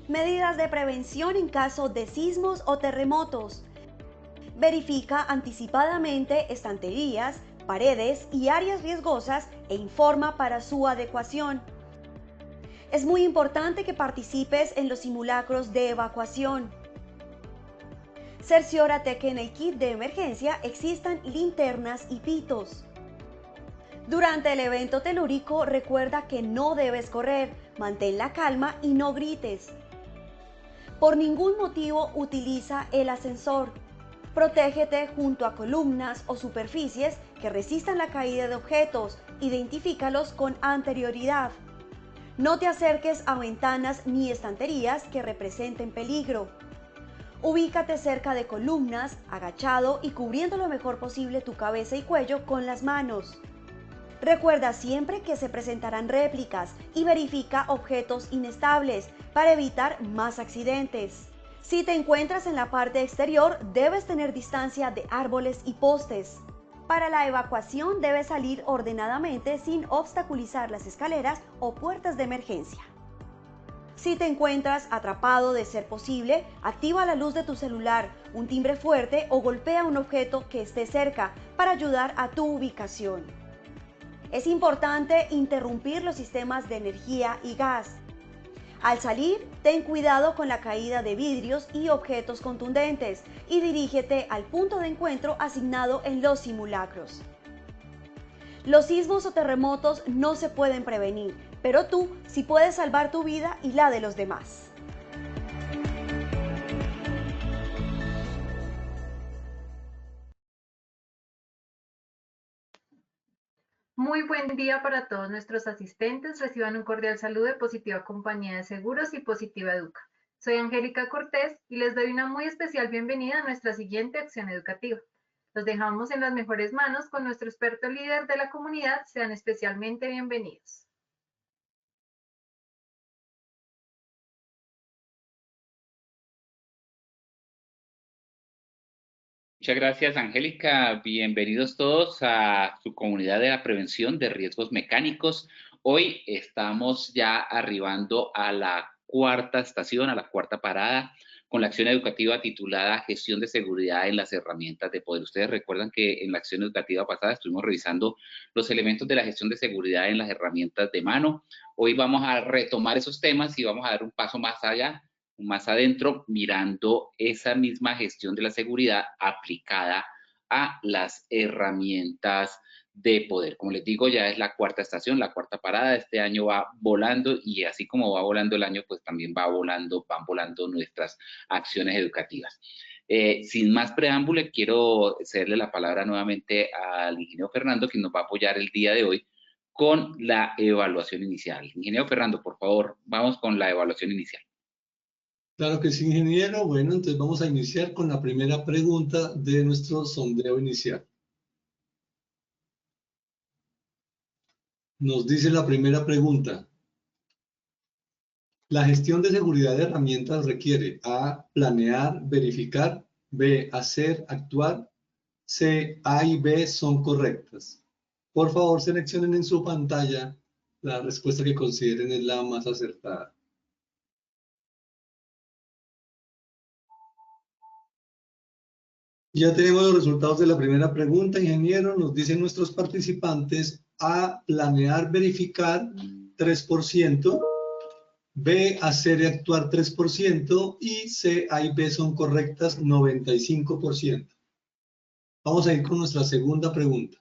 Medidas de prevención en caso de sismos o terremotos. Verifica anticipadamente estanterías, paredes y áreas riesgosas e informa para su adecuación. Es muy importante que participes en los simulacros de evacuación. Cerciórate que en el kit de emergencia existan linternas y pitos. Durante el evento telúrico, recuerda que no debes correr, mantén la calma y no grites. Por ningún motivo utiliza el ascensor. Protégete junto a columnas o superficies que resistan la caída de objetos. Identifícalos con anterioridad. No te acerques a ventanas ni estanterías que representen peligro. Ubícate cerca de columnas, agachado y cubriendo lo mejor posible tu cabeza y cuello con las manos. Recuerda siempre que se presentarán réplicas y verifica objetos inestables para evitar más accidentes. Si te encuentras en la parte exterior, debes tener distancia de árboles y postes. Para la evacuación debes salir ordenadamente sin obstaculizar las escaleras o puertas de emergencia. Si te encuentras atrapado, de ser posible, activa la luz de tu celular, un timbre fuerte o golpea un objeto que esté cerca para ayudar a tu ubicación. Es importante interrumpir los sistemas de energía y gas. Al salir, ten cuidado con la caída de vidrios y objetos contundentes y dirígete al punto de encuentro asignado en los simulacros. Los sismos o terremotos no se pueden prevenir, pero tú sí puedes salvar tu vida y la de los demás. Muy buen día para todos nuestros asistentes. Reciban un cordial saludo de Positiva Compañía de Seguros y Positiva Educa. Soy Angélica Cortés y les doy una muy especial bienvenida a nuestra siguiente acción educativa. Los dejamos en las mejores manos con nuestro experto líder de la comunidad. Sean especialmente bienvenidos. Muchas gracias, Angélica. Bienvenidos todos a su comunidad de la prevención de riesgos mecánicos. Hoy estamos ya arribando a la cuarta estación, a la cuarta parada, con la acción educativa titulada Gestión de Seguridad en las Herramientas de Poder. Ustedes recuerdan que en la acción educativa pasada estuvimos revisando los elementos de la gestión de seguridad en las herramientas de mano. Hoy vamos a retomar esos temas y vamos a dar un paso más allá, más adentro, mirando esa misma gestión de la seguridad aplicada a las herramientas de poder. Como les digo, ya es la cuarta estación, la cuarta parada. Este año va volando y así como va volando el año, pues también van volando nuestras acciones educativas. Sin más preámbulo, quiero cederle la palabra nuevamente al ingeniero Fernando, quien nos va a apoyar el día de hoy con la evaluación inicial. Ingeniero Fernando, por favor, vamos con la evaluación inicial. Claro que sí, ingeniero. Bueno, entonces vamos a iniciar con la primera pregunta de nuestro sondeo inicial. Nos dice la primera pregunta. La gestión de seguridad de herramientas requiere A, planear, verificar, B, hacer, actuar, C, A y B son correctas. Por favor, seleccionen en su pantalla la respuesta que consideren es la más acertada. Ya tenemos los resultados de la primera pregunta, ingeniero. Nos dicen nuestros participantes: A, planear, verificar, 3%, B, hacer y actuar, 3%, y C, A y B son correctas, 95%. Vamos a ir con nuestra segunda pregunta.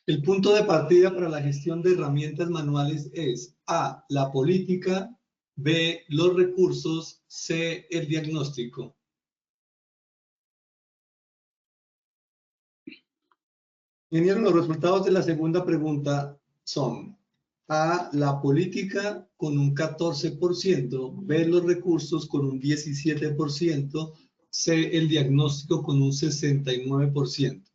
El punto de partida para la gestión de herramientas manuales es A, la política, B, los recursos, C, el diagnóstico. Vinieron los resultados de la segunda pregunta son A, la política con un 14%, B, los recursos con un 17%, C, el diagnóstico con un 69%.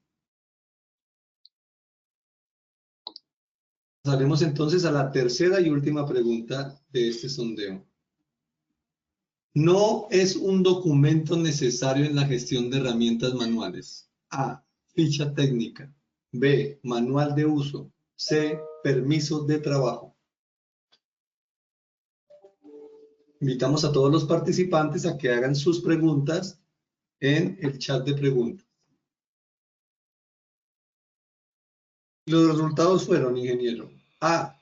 Pasaremos entonces a la tercera y última pregunta de este sondeo. No es un documento necesario en la gestión de herramientas manuales. A, ficha técnica. B, manual de uso. C, permiso de trabajo. Invitamos a todos los participantes a que hagan sus preguntas en el chat de preguntas. Los resultados fueron, ingeniero: A,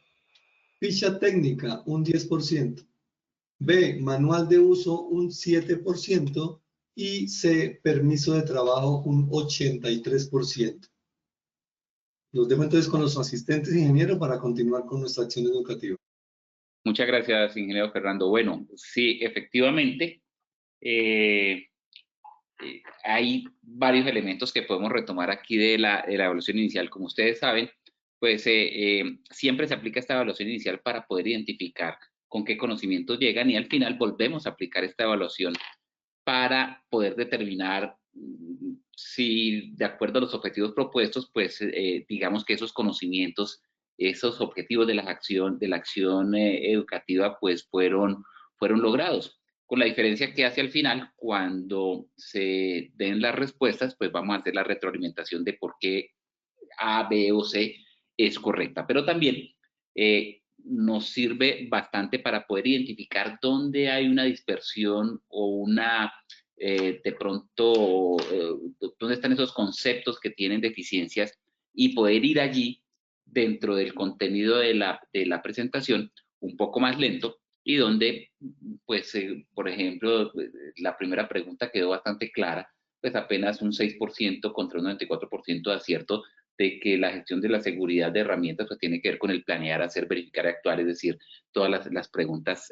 ficha técnica, un 10%. B, manual de uso, un 7%. Y C, permiso de trabajo, un 83%. Los dejo entonces con los asistentes, ingeniero, para continuar con nuestra acción educativa. Muchas gracias, ingeniero Fernando. Bueno, sí, efectivamente, hay varios elementos que podemos retomar aquí de la evaluación inicial. Como ustedes saben, pues siempre se aplica esta evaluación inicial para poder identificar con qué conocimientos llegan y al final volvemos a aplicar esta evaluación para poder determinar si, de acuerdo a los objetivos propuestos, pues digamos que esos conocimientos, esos objetivos de la acción educativa, pues fueron logrados. Con la diferencia que hace al final, cuando se den las respuestas, pues vamos a hacer la retroalimentación de por qué A, B o C es correcta. Pero también nos sirve bastante para poder identificar dónde hay una dispersión o una, de pronto, dónde están esos conceptos que tienen deficiencias y poder ir allí dentro del contenido de la presentación un poco más lento y donde, pues, por ejemplo, la primera pregunta quedó bastante clara, pues apenas un 6% contra un 94% de acierto de que la gestión de la seguridad de herramientas pues tiene que ver con el planear, hacer, verificar y actuar, es decir, todas las preguntas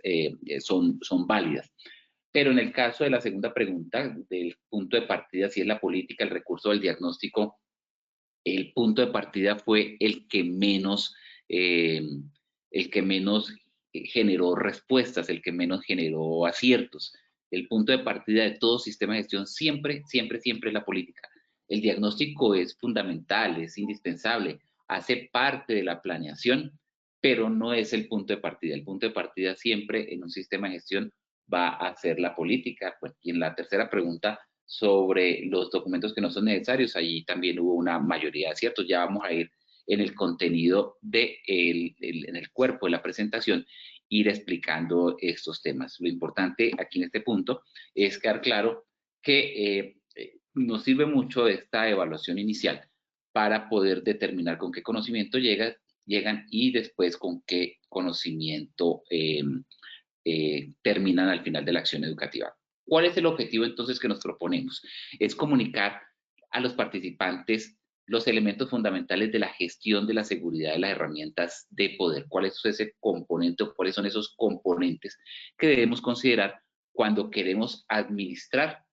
son válidas. Pero en el caso de la segunda pregunta, del punto de partida, si es la política, el recurso del diagnóstico, el punto de partida fue el que menos generó respuestas, el que menos generó aciertos. El punto de partida de todo sistema de gestión siempre es la política. El diagnóstico es fundamental, es indispensable, hace parte de la planeación, pero no es el punto de partida. El punto de partida siempre en un sistema de gestión va a ser la política. Pues, y en la tercera pregunta, sobre los documentos que no son necesarios, allí también hubo una mayoría de aciertos. Ya vamos a ir en el contenido en el cuerpo de la presentación, ir explicando estos temas. Lo importante aquí en este punto es quedar claro que nos sirve mucho esta evaluación inicial para poder determinar con qué conocimiento llegan y después con qué conocimiento terminan al final de la acción educativa. ¿Cuál es el objetivo entonces que nos proponemos? Es comunicar a los participantes los elementos fundamentales de la gestión de la seguridad de las herramientas de poder. ¿Cuál es ese componente o cuáles son esos componentes que debemos considerar cuando queremos administrar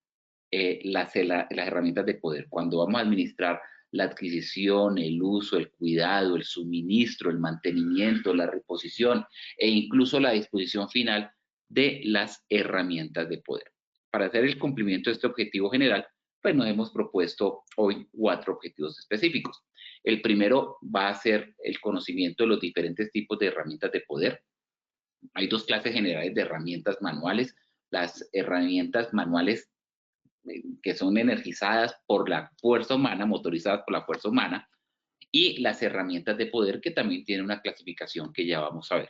las herramientas de poder? Cuando vamos a administrar la adquisición, el uso, el cuidado, el suministro, el mantenimiento, la reposición e incluso la disposición final de las herramientas de poder. Para hacer el cumplimiento de este objetivo general, pues nos hemos propuesto hoy 4 objetivos específicos. El primero va a ser el conocimiento de los diferentes tipos de herramientas de poder. Hay 2 clases generales de herramientas manuales. Las herramientas manuales que son energizadas por la fuerza humana, motorizadas por la fuerza humana, y las herramientas de poder que también tienen una clasificación que ya vamos a ver.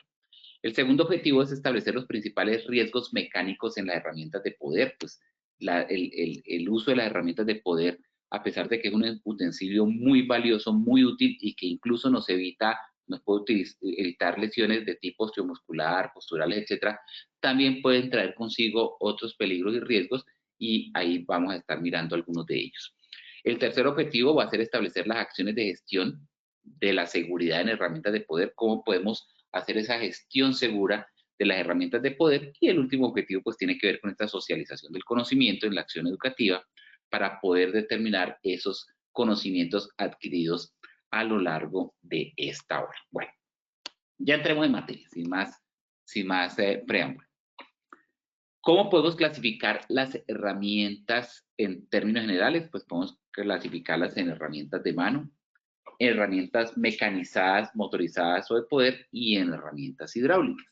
El segundo objetivo es establecer los principales riesgos mecánicos en las herramientas de poder. Pues el uso de las herramientas de poder, a pesar de que es un utensilio muy valioso, muy útil y que incluso nos puede evitar lesiones de tipo osteomuscular, posturales, etcétera, también pueden traer consigo otros peligros y riesgos y ahí vamos a estar mirando algunos de ellos. El tercer objetivo va a ser establecer las acciones de gestión de la seguridad en herramientas de poder, cómo podemos hacer esa gestión segura de las herramientas de poder. Y el último objetivo pues tiene que ver con esta socialización del conocimiento en la acción educativa para poder determinar esos conocimientos adquiridos a lo largo de esta hora. Bueno, ya entremos en materia, sin más preámbulo. ¿Cómo podemos clasificar las herramientas en términos generales? Pues podemos clasificarlas en herramientas de mano, herramientas mecanizadas, motorizadas o de poder y en herramientas hidráulicas.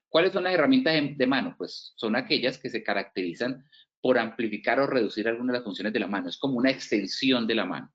¿Cuáles son las herramientas de mano? Pues son aquellas que se caracterizan por amplificar o reducir algunas de las funciones de la mano. Es como una extensión de la mano.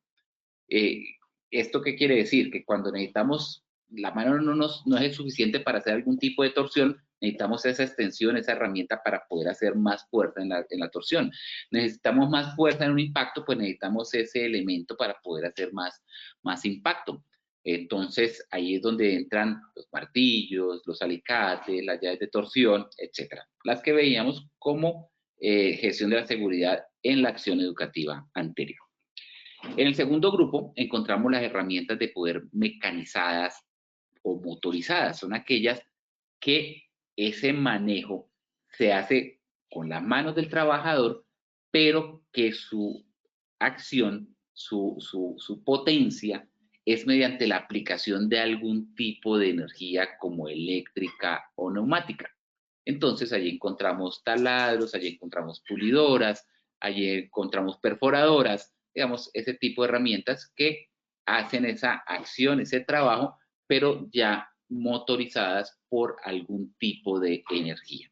¿Esto qué quiere decir? Que cuando necesitamos, la mano no es suficiente para hacer algún tipo de torsión, necesitamos esa extensión, esa herramienta para poder hacer más fuerza en la torsión. Necesitamos más fuerza en un impacto, pues necesitamos ese elemento para poder hacer más impacto. Entonces, ahí es donde entran los martillos, los alicates, las llaves de torsión, etcétera. Las que veíamos como gestión de la seguridad en la acción educativa anterior. En el segundo grupo encontramos las herramientas de poder mecanizadas o motorizadas. Son aquellas que ese manejo se hace con las manos del trabajador, pero que su acción, su potencia es mediante la aplicación de algún tipo de energía como eléctrica o neumática. Entonces allí encontramos taladros, allí encontramos pulidoras, allí encontramos perforadoras, digamos, ese tipo de herramientas que hacen esa acción, ese trabajo, pero ya motorizadas por algún tipo de energía.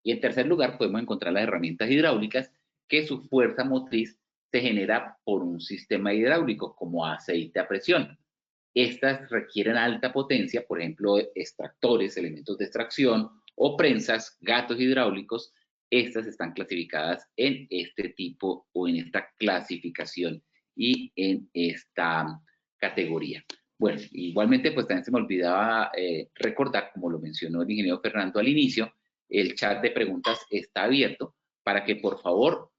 Y en tercer lugar podemos encontrar las herramientas hidráulicas, que su fuerza motriz se genera por un sistema hidráulico como aceite a presión. Estas requieren alta potencia, por ejemplo, extractores, elementos de extracción o prensas, gatos hidráulicos. Estas están clasificadas en este tipo o en esta clasificación y en esta categoría. Bueno, igualmente, pues también se me olvidaba recordar, como lo mencionó el ingeniero Fernando al inicio, el chat de preguntas está abierto para que por favor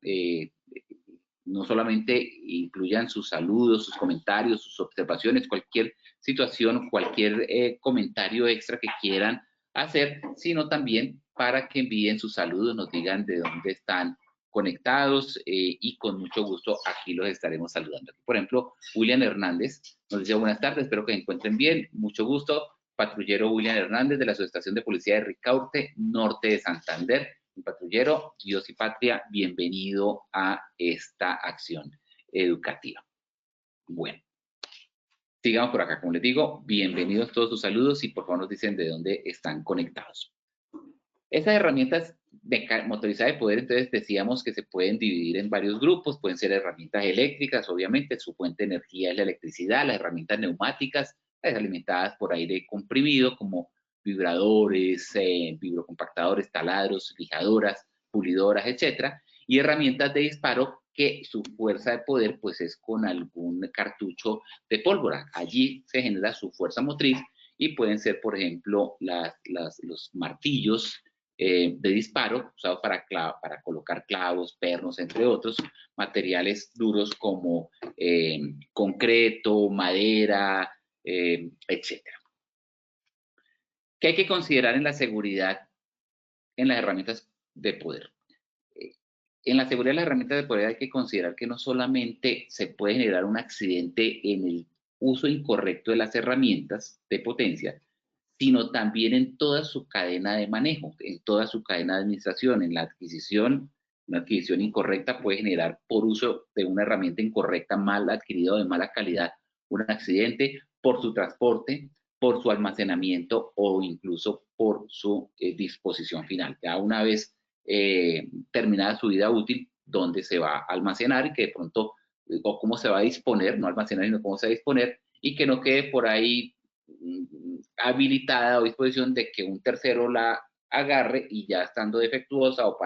no solamente incluyan sus saludos, sus comentarios, sus observaciones, cualquier situación, cualquier comentario extra que quieran hacer, sino también para que envíen sus saludos, nos digan de dónde están conectados y con mucho gusto aquí los estaremos saludando. Por ejemplo, William Hernández nos dice buenas tardes, espero que se encuentren bien, mucho gusto. Patrullero William Hernández de la Asociación de Policía de Ricaurte, norte de Santander. Un patrullero, Dios y Patria, bienvenido a esta acción educativa. Bueno, sigamos por acá, como les digo, bienvenidos todos sus saludos y por favor nos dicen de dónde están conectados. Estas herramientas motorizadas de poder, entonces decíamos que se pueden dividir en varios grupos, pueden ser herramientas eléctricas, obviamente, su fuente de energía es la electricidad, las herramientas neumáticas, las alimentadas por aire comprimido, como vibradores, vibrocompactadores, taladros, lijadoras, pulidoras, etcétera, y herramientas de disparo que su fuerza de poder pues es con algún cartucho de pólvora. Allí se genera su fuerza motriz y pueden ser, por ejemplo, los martillos de disparo usados para colocar clavos, pernos, entre otros, materiales duros como concreto, madera, etcétera. ¿Qué hay que considerar en la seguridad en las herramientas de poder? En la seguridad de las herramientas de poder hay que considerar que no solamente se puede generar un accidente en el uso incorrecto de las herramientas de potencia, sino también en toda su cadena de manejo, en toda su cadena de administración, en la adquisición. Una adquisición incorrecta puede generar por uso de una herramienta incorrecta, mal adquirida o de mala calidad, un accidente por su transporte, por su almacenamiento o incluso por su disposición final. Ya una vez terminada su vida útil, dónde se va a almacenar y que de pronto, o cómo se va a disponer, no almacenar, sino cómo se va a disponer, y que no quede por ahí habilitada o disposición de que un tercero la agarre y ya estando defectuosa o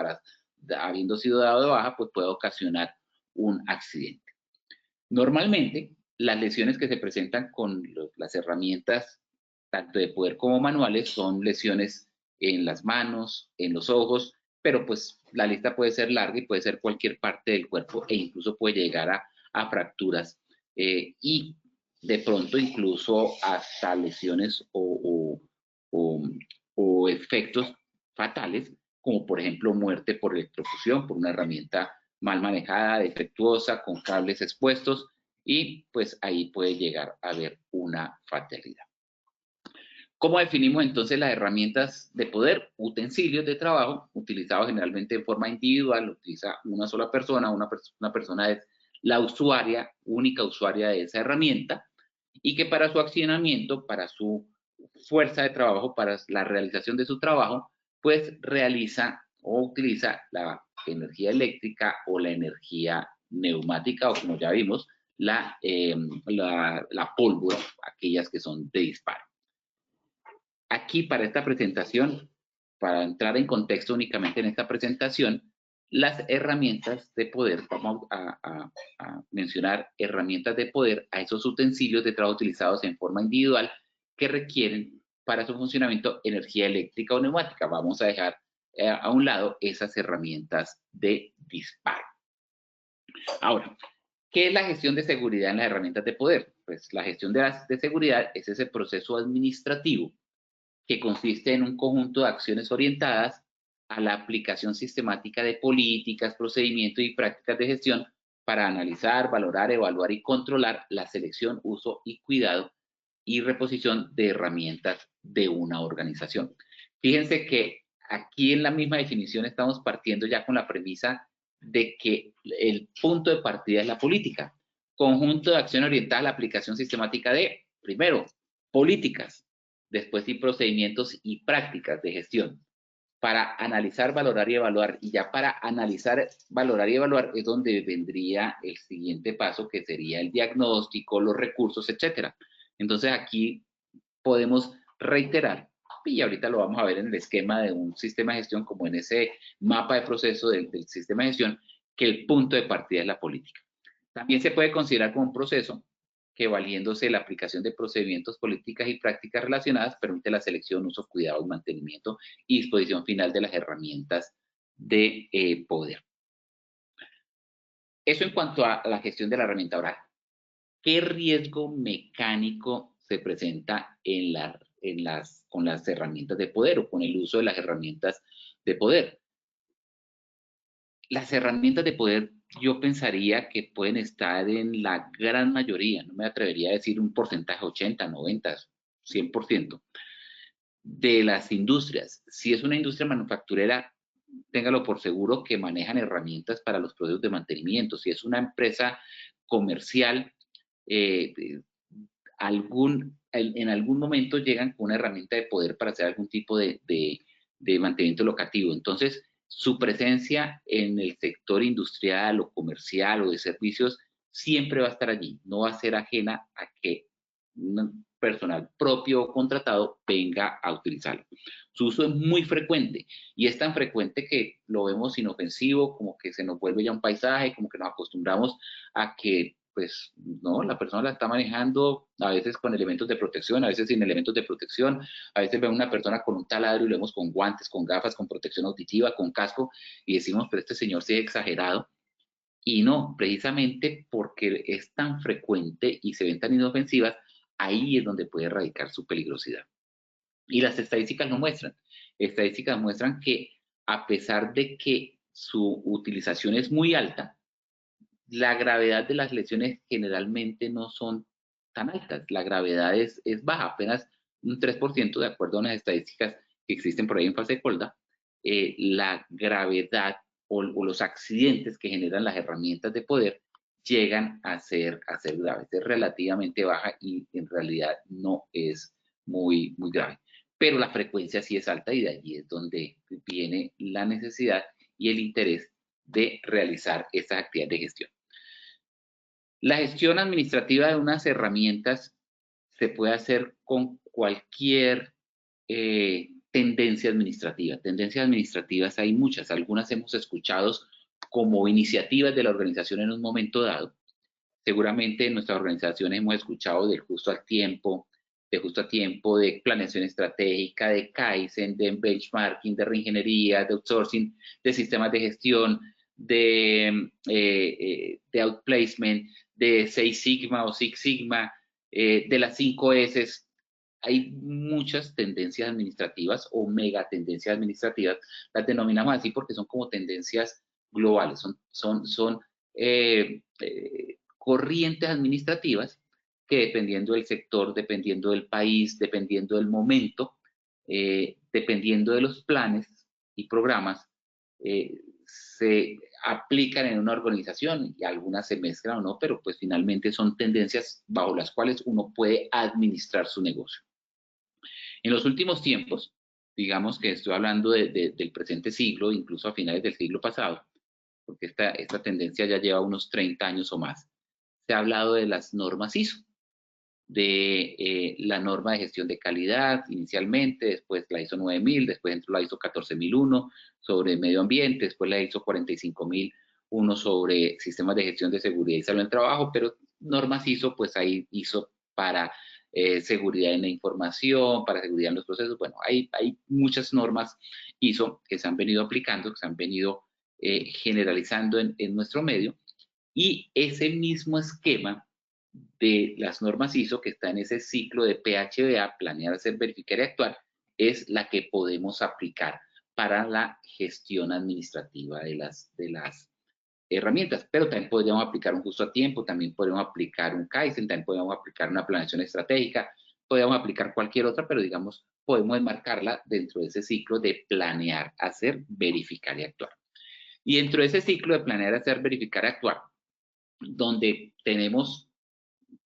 habiendo sido dado de baja, pues puede ocasionar un accidente. Normalmente, las lesiones que se presentan con las herramientas, tanto de poder como manuales, son lesiones en las manos, en los ojos, pero pues la lista puede ser larga y puede ser cualquier parte del cuerpo e incluso puede llegar a fracturas y de pronto incluso hasta lesiones o efectos fatales, como por ejemplo muerte por electrocución, por una herramienta mal manejada, defectuosa, con cables expuestos, y pues ahí puede llegar a haber una fatalidad. ¿Cómo definimos entonces las herramientas de poder? Utensilios de trabajo utilizados generalmente de forma individual, lo utiliza una sola persona, una persona es la usuaria, única usuaria de esa herramienta, y que para su accionamiento, para su fuerza de trabajo, para la realización de su trabajo, pues realiza o utiliza la energía eléctrica o la energía neumática, o como ya vimos, la pólvora, aquellas que son de disparo. Aquí para esta presentación para entrar en contexto únicamente en esta presentación, las herramientas de poder, vamos a mencionar herramientas de poder a esos utensilios de trabajo utilizados en forma individual que requieren para su funcionamiento energía eléctrica o neumática. Vamos a dejar a un lado esas herramientas de disparo. Ahora, ¿qué es la gestión de seguridad en las herramientas de poder? Pues la gestión de seguridad es ese proceso administrativo que consiste en un conjunto de acciones orientadas a la aplicación sistemática de políticas, procedimientos y prácticas de gestión para analizar, valorar, evaluar y controlar la selección, uso y cuidado y reposición de herramientas de una organización. Fíjense que aquí en la misma definición estamos partiendo ya con la premisa de que el punto de partida es la política. Conjunto de acción orientada a la aplicación sistemática de, primero, políticas, después sí procedimientos y prácticas de gestión para analizar, valorar y evaluar. Y ya para analizar, valorar y evaluar es donde vendría el siguiente paso, que sería el diagnóstico, los recursos, etcétera. Entonces aquí podemos reiterar, y ahorita lo vamos a ver en el esquema de un sistema de gestión, como en ese mapa de proceso del sistema de gestión, que el punto de partida es la política. También se puede considerar como un proceso que, valiéndose de la aplicación de procedimientos, políticas y prácticas relacionadas, permite la selección, uso, cuidado y mantenimiento y disposición final de las herramientas de poder. Eso en cuanto a la gestión de la herramienta oral. ¿Qué riesgo mecánico se presenta con las herramientas de poder o con el uso de las herramientas de poder? Las herramientas de poder, yo pensaría que pueden estar en la gran mayoría, no me atrevería a decir un porcentaje 80, 90, 100% de las industrias. Si es una industria manufacturera, téngalo por seguro que manejan herramientas para los procesos de mantenimiento. Si es una empresa comercial, en algún momento llegan con una herramienta de poder para hacer algún tipo de mantenimiento locativo. Entonces, su presencia en el sector industrial o comercial o de servicios siempre va a estar allí, no va a ser ajena a que un personal propio o contratado venga a utilizarlo. Su uso es muy frecuente y es tan frecuente que lo vemos inofensivo, como que se nos vuelve ya un paisaje, como que nos acostumbramos a que pues no, la persona la está manejando a veces con elementos de protección, a veces sin elementos de protección, a veces vemos una persona con un taladro y lo vemos con guantes, con gafas, con protección auditiva, con casco y decimos, pero este señor sí es exagerado. Y no, precisamente porque es tan frecuente y se ven tan inofensivas, ahí es donde puede radicar su peligrosidad. Y las estadísticas lo muestran. Estadísticas muestran que a pesar de que su utilización es muy alta, la gravedad de las lesiones generalmente no son tan altas. La gravedad es baja, apenas un 3%, de acuerdo a unas estadísticas que existen por ahí en Fasecolda. La gravedad o los accidentes que generan las herramientas de poder llegan a ser graves. Es relativamente baja y en realidad no es muy grave. Pero la frecuencia sí es alta y de allí es donde viene la necesidad y el interés de realizar estas actividades de gestión. La gestión administrativa de unas herramientas se puede hacer con cualquier tendencia administrativa. Tendencias administrativas hay muchas, algunas hemos escuchado como iniciativas de la organización en un momento dado. Seguramente en nuestras organizaciones hemos escuchado del justo a tiempo, de planeación estratégica, de Kaizen, de benchmarking, de reingeniería, de outsourcing, de sistemas de gestión, de outplacement, de 6 Sigma o Six Sigma, de las 5 S. Hay muchas tendencias administrativas o megatendencias administrativas, las denominamos así porque son como tendencias globales, son corrientes administrativas que dependiendo del sector, dependiendo del país, dependiendo del momento, dependiendo de los planes y programas, se aplican en una organización y algunas se mezclan o no, pero pues finalmente son tendencias bajo las cuales uno puede administrar su negocio. En los últimos tiempos, digamos que estoy hablando del presente siglo, incluso a finales del siglo pasado, porque esta tendencia ya lleva unos 30 años o más, se ha hablado de las normas ISO. de la norma de gestión de calidad inicialmente, después la ISO 9000, después entró la ISO 14001 sobre medio ambiente, después la ISO 45001 sobre sistemas de gestión de seguridad y salud en el trabajo, pero normas ISO, pues hay ISO para seguridad en la información, para seguridad en los procesos. Bueno, hay muchas normas ISO que se han venido aplicando, que se han venido generalizando en nuestro medio, y ese mismo esquema de las normas ISO que está en ese ciclo de PHBA, planear, hacer, verificar y actuar, es la que podemos aplicar para la gestión administrativa de las herramientas, pero también podríamos aplicar un justo a tiempo, también podríamos aplicar un Kaizen, también podríamos aplicar una planeación estratégica, podríamos aplicar cualquier otra, pero digamos, podemos enmarcarla dentro de ese ciclo de planear, hacer, verificar y actuar. Y dentro de ese ciclo de planear, hacer, verificar y actuar, donde tenemos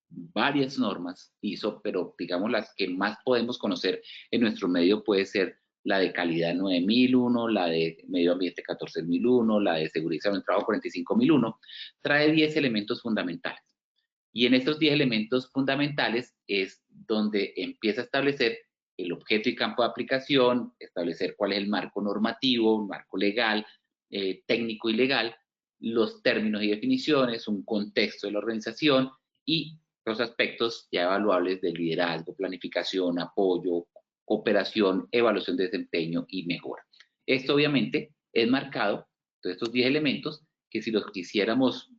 varias normas ISO, pero digamos las que más podemos conocer en nuestro medio puede ser la de calidad 9001, la de medio ambiente 14001, la de seguridad y salud en el trabajo 45001, trae 10 elementos fundamentales. Y en estos 10 elementos fundamentales es donde empieza a establecer el objeto y campo de aplicación, establecer cuál es el marco normativo, un marco legal, técnico y legal, los términos y definiciones, un contexto de la organización y los aspectos ya evaluables de liderazgo, planificación, apoyo, cooperación, evaluación de desempeño y mejora. Esto obviamente es marcado, todos estos 10 elementos, que si los quisiéramos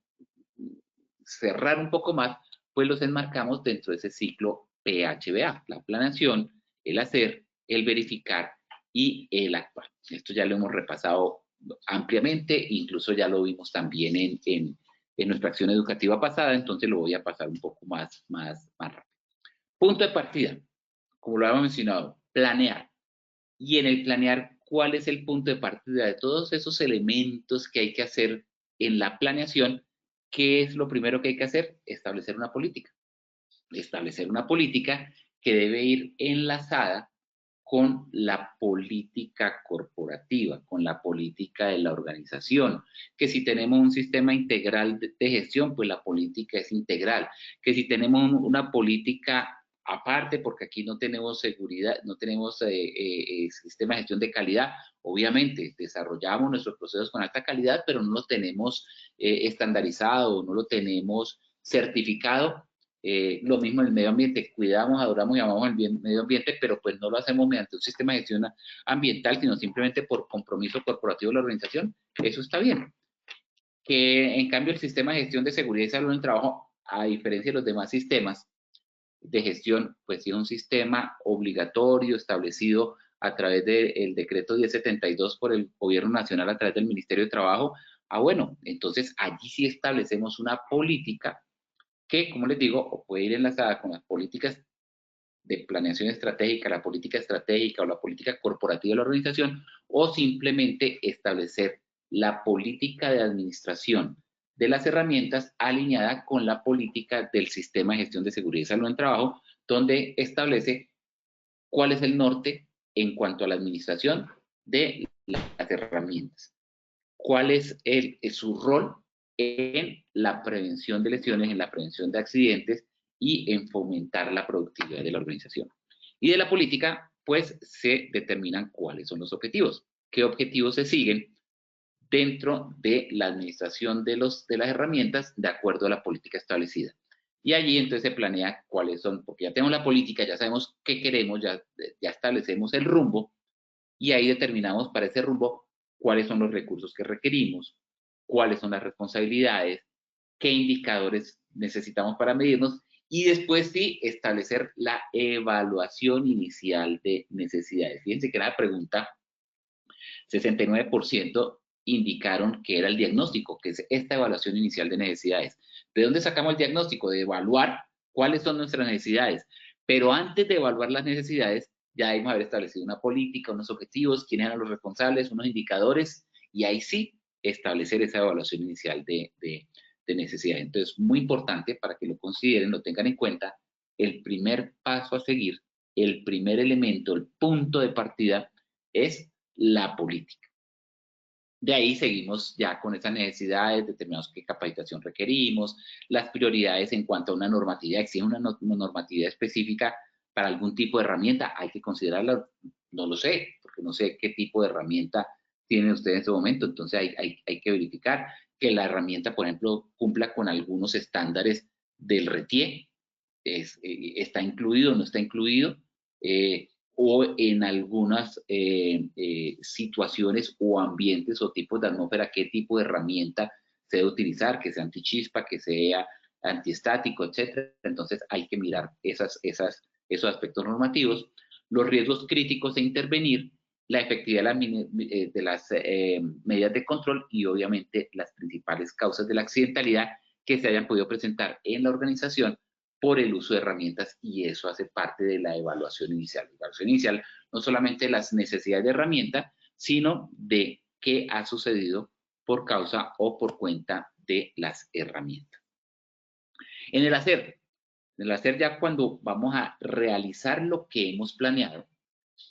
cerrar un poco más, pues los enmarcamos dentro de ese ciclo PHBA, la planeación, el hacer, el verificar y el actuar. Esto ya lo hemos repasado ampliamente, incluso ya lo vimos también en nuestra acción educativa pasada, entonces lo voy a pasar un poco más rápido. Punto de partida, como lo habíamos mencionado, planear. Y en el planear, ¿cuál es el punto de partida de todos esos elementos que hay que hacer en la planeación? ¿Qué es lo primero que hay que hacer? Establecer una política. Establecer una política que debe ir enlazada con la política corporativa, con la política de la organización, que si tenemos un sistema integral de gestión, pues la política es integral, que si tenemos una política aparte, porque aquí no tenemos seguridad, no tenemos sistema de gestión de calidad, obviamente desarrollamos nuestros procesos con alta calidad, pero no lo tenemos estandarizado, no lo tenemos certificado. Lo mismo en el medio ambiente, cuidamos, adoramos y amamos el medio ambiente, pero pues no lo hacemos mediante un sistema de gestión ambiental, sino simplemente por compromiso corporativo de la organización. Eso está bien. Que en cambio el sistema de gestión de seguridad y salud en el trabajo, a diferencia de los demás sistemas de gestión, pues sí es un sistema obligatorio establecido a través del decreto 1072 por el gobierno nacional a través del Ministerio de Trabajo. Bueno, entonces allí sí establecemos una política que, como les digo, puede ir enlazada con las políticas de planeación estratégica, la política estratégica o la política corporativa de la organización, o simplemente establecer la política de administración de las herramientas alineada con la política del sistema de gestión de seguridad y salud en el trabajo, donde establece cuál es el norte en cuanto a la administración de las herramientas, cuál es su rol en la prevención de lesiones, en la prevención de accidentes y en fomentar la productividad de la organización. Y de la política, pues se determinan cuáles son los objetivos, qué objetivos se siguen dentro de la administración de las herramientas de acuerdo a la política establecida. Y allí entonces se planea cuáles son, porque ya tenemos la política, ya sabemos qué queremos, ya establecemos el rumbo y ahí determinamos para ese rumbo cuáles son los recursos que requerimos, cuáles son las responsabilidades, qué indicadores necesitamos para medirnos y después sí establecer la evaluación inicial de necesidades. Fíjense que era la pregunta, 69% indicaron que era el diagnóstico, que es esta evaluación inicial de necesidades. ¿De dónde sacamos el diagnóstico? De evaluar cuáles son nuestras necesidades. Pero antes de evaluar las necesidades, ya debemos haber establecido una política, unos objetivos, quiénes eran los responsables, unos indicadores, y ahí sí establecer esa evaluación inicial de necesidades. Entonces, muy importante para que lo consideren, lo tengan en cuenta, el primer paso a seguir, el primer elemento, el punto de partida es la política. De ahí seguimos ya con esas necesidades, determinamos qué capacitación requerimos, las prioridades en cuanto a una normatividad, exige una normatividad específica para algún tipo de herramienta, hay que considerarla, no lo sé, porque no sé qué tipo de herramienta tiene usted en este momento, entonces hay que verificar que la herramienta, por ejemplo, cumpla con algunos estándares del RETIE, está incluido o no está incluido, o en algunas situaciones o ambientes o tipos de atmósfera, qué tipo de herramienta se debe utilizar, que sea antichispa, que sea antiestático, etcétera. Entonces hay que mirar esos aspectos normativos, los riesgos críticos de intervenir, la efectividad de las medidas de control y obviamente las principales causas de la accidentalidad que se hayan podido presentar en la organización por el uso de herramientas, y eso hace parte de la evaluación inicial. La evaluación inicial no solamente de las necesidades de herramienta, sino de qué ha sucedido por causa o por cuenta de las herramientas. En el hacer ya cuando vamos a realizar lo que hemos planeado,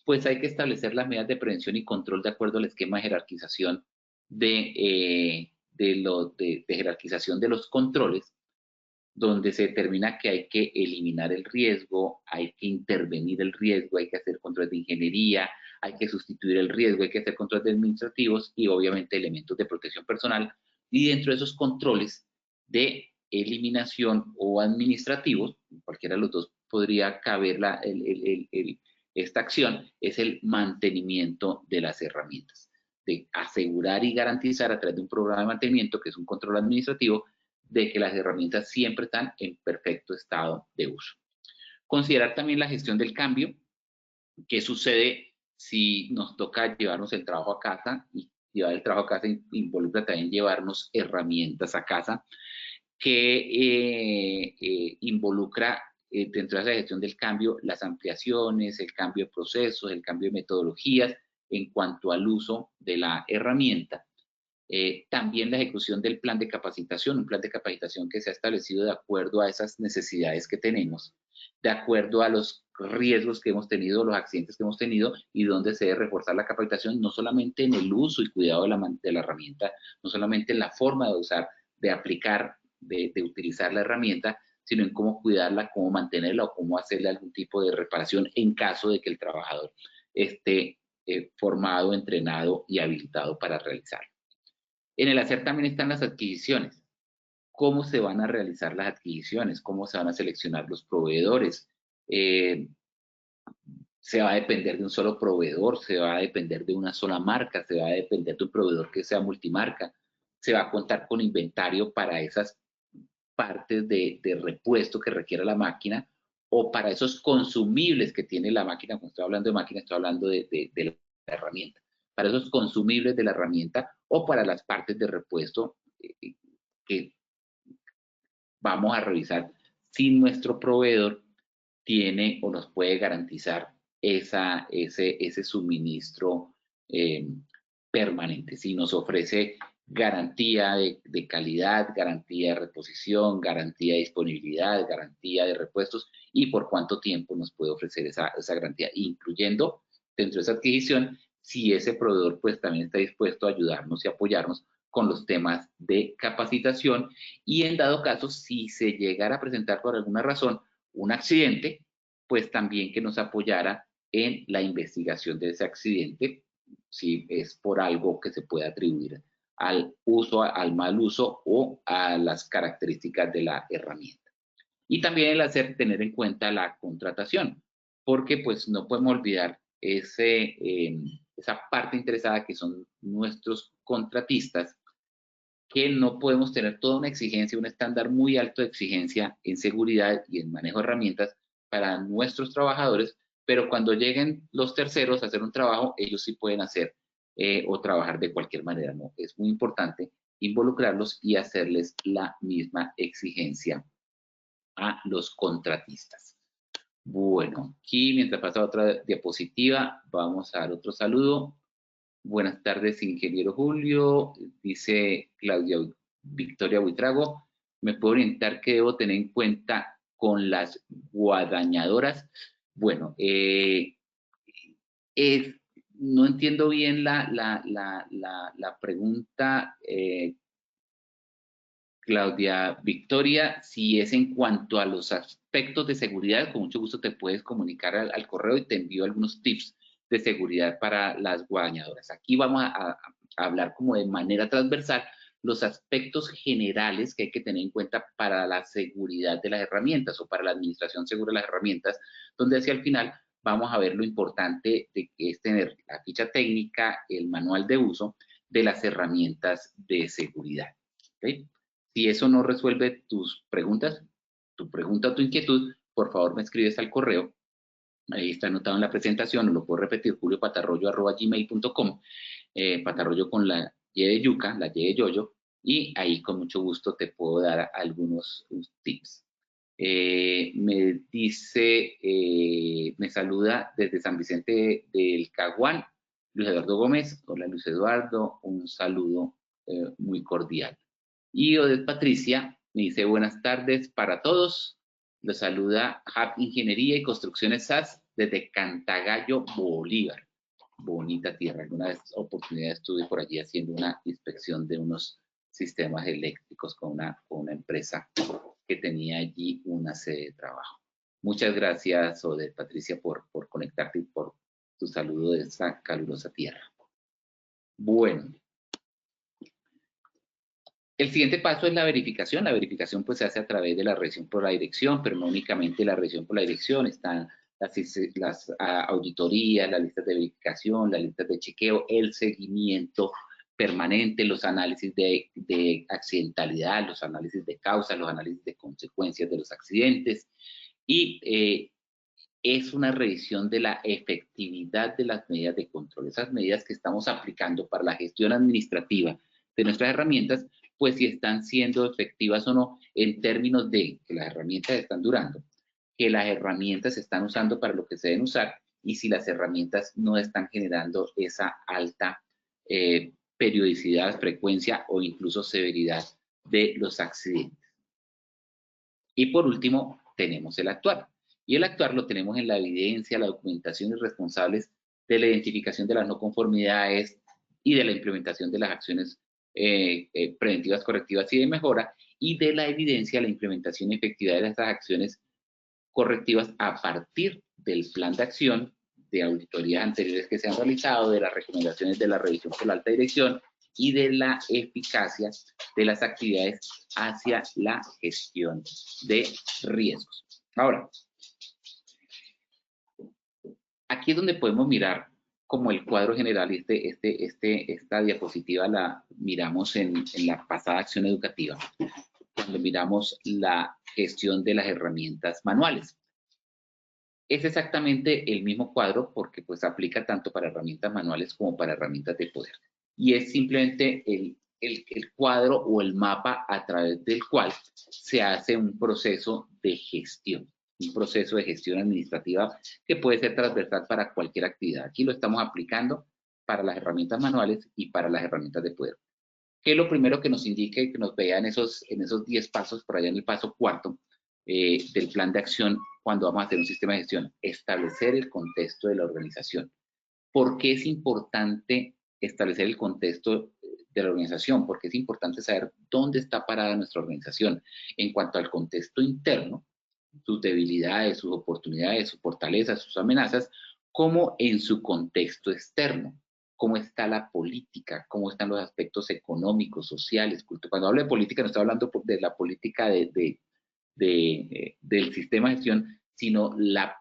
pues hay que establecer las medidas de prevención y control de acuerdo al esquema de jerarquización de jerarquización de los controles, donde se determina que hay que eliminar el riesgo, hay que intervenir el riesgo, hay que hacer controles de ingeniería, hay que sustituir el riesgo, hay que hacer controles administrativos y obviamente elementos de protección personal. Y dentro de esos controles de eliminación o administrativos, cualquiera de los dos podría caber esta acción, es el mantenimiento de las herramientas, de asegurar y garantizar a través de un programa de mantenimiento, que es un control administrativo, de que las herramientas siempre están en perfecto estado de uso. Considerar también la gestión del cambio. ¿Qué sucede si nos toca llevarnos el trabajo a casa? Y llevar el trabajo a casa involucra también llevarnos herramientas a casa, que involucra dentro de esa gestión del cambio las ampliaciones, el cambio de procesos, el cambio de metodologías en cuanto al uso de la herramienta. También la ejecución del plan de capacitación, un plan de capacitación que se ha establecido de acuerdo a esas necesidades que tenemos, de acuerdo a los riesgos que hemos tenido, los accidentes que hemos tenido, y donde se debe reforzar la capacitación, no solamente en el uso y cuidado de la herramienta, no solamente en la forma de usar, de aplicar, de utilizar la herramienta, sino en cómo cuidarla, cómo mantenerla o cómo hacerle algún tipo de reparación en caso de que el trabajador esté formado, entrenado y habilitado para realizarlo. En el hacer también están las adquisiciones. ¿Cómo se van a realizar las adquisiciones? ¿Cómo se van a seleccionar los proveedores? Se va a depender de un solo proveedor, se va a depender de una sola marca, se va a depender de un proveedor que sea multimarca, se va a contar con inventario para esas partes de repuesto que requiera la máquina o para esos consumibles que tiene la máquina. Cuando estoy hablando de máquina, estoy hablando de la herramienta. Para esos consumibles de la herramienta o para las partes de repuesto que vamos a revisar si nuestro proveedor tiene o nos puede garantizar ese suministro permanente, si nos ofrece garantía de calidad, garantía de reposición, garantía de disponibilidad, garantía de repuestos y por cuánto tiempo nos puede ofrecer esa garantía, incluyendo dentro de esa adquisición si ese proveedor pues también está dispuesto a ayudarnos y apoyarnos con los temas de capacitación, y en dado caso si se llegara a presentar por alguna razón un accidente, pues también que nos apoyara en la investigación de ese accidente, si es por algo que se puede atribuir al uso, al mal uso o a las características de la herramienta. Y también el tener en cuenta la contratación, porque pues no podemos olvidar esa parte interesada que son nuestros contratistas, que no podemos tener toda una exigencia, un estándar muy alto de exigencia en seguridad y en manejo de herramientas para nuestros trabajadores, pero cuando lleguen los terceros a hacer un trabajo, ellos sí pueden hacer o trabajar de cualquier manera, ¿no? Es muy importante involucrarlos y hacerles la misma exigencia a los contratistas. Bueno, aquí mientras pasa otra diapositiva, vamos a dar otro saludo. Buenas tardes, ingeniero Julio, dice Claudia Victoria Buitrago. ¿Me puedo orientar qué debo tener en cuenta con las guadañadoras? Bueno, no entiendo bien la pregunta, Claudia Victoria, si es en cuanto a los aspectos de seguridad, con mucho gusto te puedes comunicar al correo y te envío algunos tips de seguridad para las bañadoras. Aquí vamos a hablar como de manera transversal los aspectos generales que hay que tener en cuenta para la seguridad de las herramientas o para la administración segura de las herramientas, donde hacia el final vamos a ver lo importante de que es tener la ficha técnica, el manual de uso de las herramientas de seguridad. ¿Okay? Si eso no resuelve tus preguntas, tu pregunta o tu inquietud, por favor me escribes al correo. Ahí está anotado en la presentación, lo puedo repetir, juliopatarroyo@gmail.com, patarroyo con la Y de yuca, la Y de yoyo, y ahí con mucho gusto te puedo dar algunos tips. Me dice, me saluda desde San Vicente del Caguán, Luis Eduardo Gómez. Hola Luis Eduardo, un saludo muy cordial. Y Odette Patricia me dice buenas tardes para todos. Los saluda HAP Ingeniería y Construcciones SAS desde Cantagallo, Bolívar. Bonita tierra. Alguna vez oportunidad estuve por allí haciendo una inspección de unos sistemas eléctricos con una empresa que tenía allí una sede de trabajo. Muchas gracias, Odette Patricia, por conectarte y por tu saludo de esa calurosa tierra. Bueno. El siguiente paso es la verificación. La verificación pues se hace a través de la revisión por la dirección, pero no únicamente la revisión por la dirección, están las auditorías, las listas de verificación, las listas de chequeo, el seguimiento permanente, los análisis de accidentalidad, los análisis de causas, los análisis de consecuencias de los accidentes, y es una revisión de la efectividad de las medidas de control, esas medidas que estamos aplicando para la gestión administrativa de nuestras herramientas, pues si están siendo efectivas o no en términos de que las herramientas están durando, que las herramientas se están usando para lo que se deben usar y si las herramientas no están generando esa alta periodicidad, frecuencia o incluso severidad de los accidentes. Y por último, tenemos el actuar. Y el actuar lo tenemos en la evidencia, la documentación y responsables de la identificación de las no conformidades y de la implementación de las acciones preventivas, correctivas y de mejora, y de la evidencia, la implementación y efectividad de estas acciones correctivas a partir del plan de acción, de auditorías anteriores que se han realizado, de las recomendaciones de la revisión por la alta dirección y de la eficacia de las actividades hacia la gestión de riesgos. Ahora, aquí es donde podemos mirar como el cuadro general, y esta diapositiva la miramos en la pasada acción educativa, cuando miramos la gestión de las herramientas manuales. Es exactamente el mismo cuadro porque pues aplica tanto para herramientas manuales como para herramientas de poder. Y es simplemente el cuadro o el mapa a través del cual se hace un proceso de gestión. Un proceso de gestión administrativa que puede ser transversal para cualquier actividad. Aquí lo estamos aplicando para las herramientas manuales y para las herramientas de poder. ¿Qué es lo primero que nos indica y que nos vean esos 10 pasos por allá en el paso cuarto del plan de acción cuando vamos a hacer un sistema de gestión? Establecer el contexto de la organización. ¿Por qué es importante establecer el contexto de la organización? Porque es importante saber dónde está parada nuestra organización en cuanto al contexto interno, sus debilidades, sus oportunidades, sus fortalezas, sus amenazas, como en su contexto externo. Cómo está la política, cómo están los aspectos económicos, sociales, culturales. Cuando hablo de política no estoy hablando de la política del sistema de gestión, sino la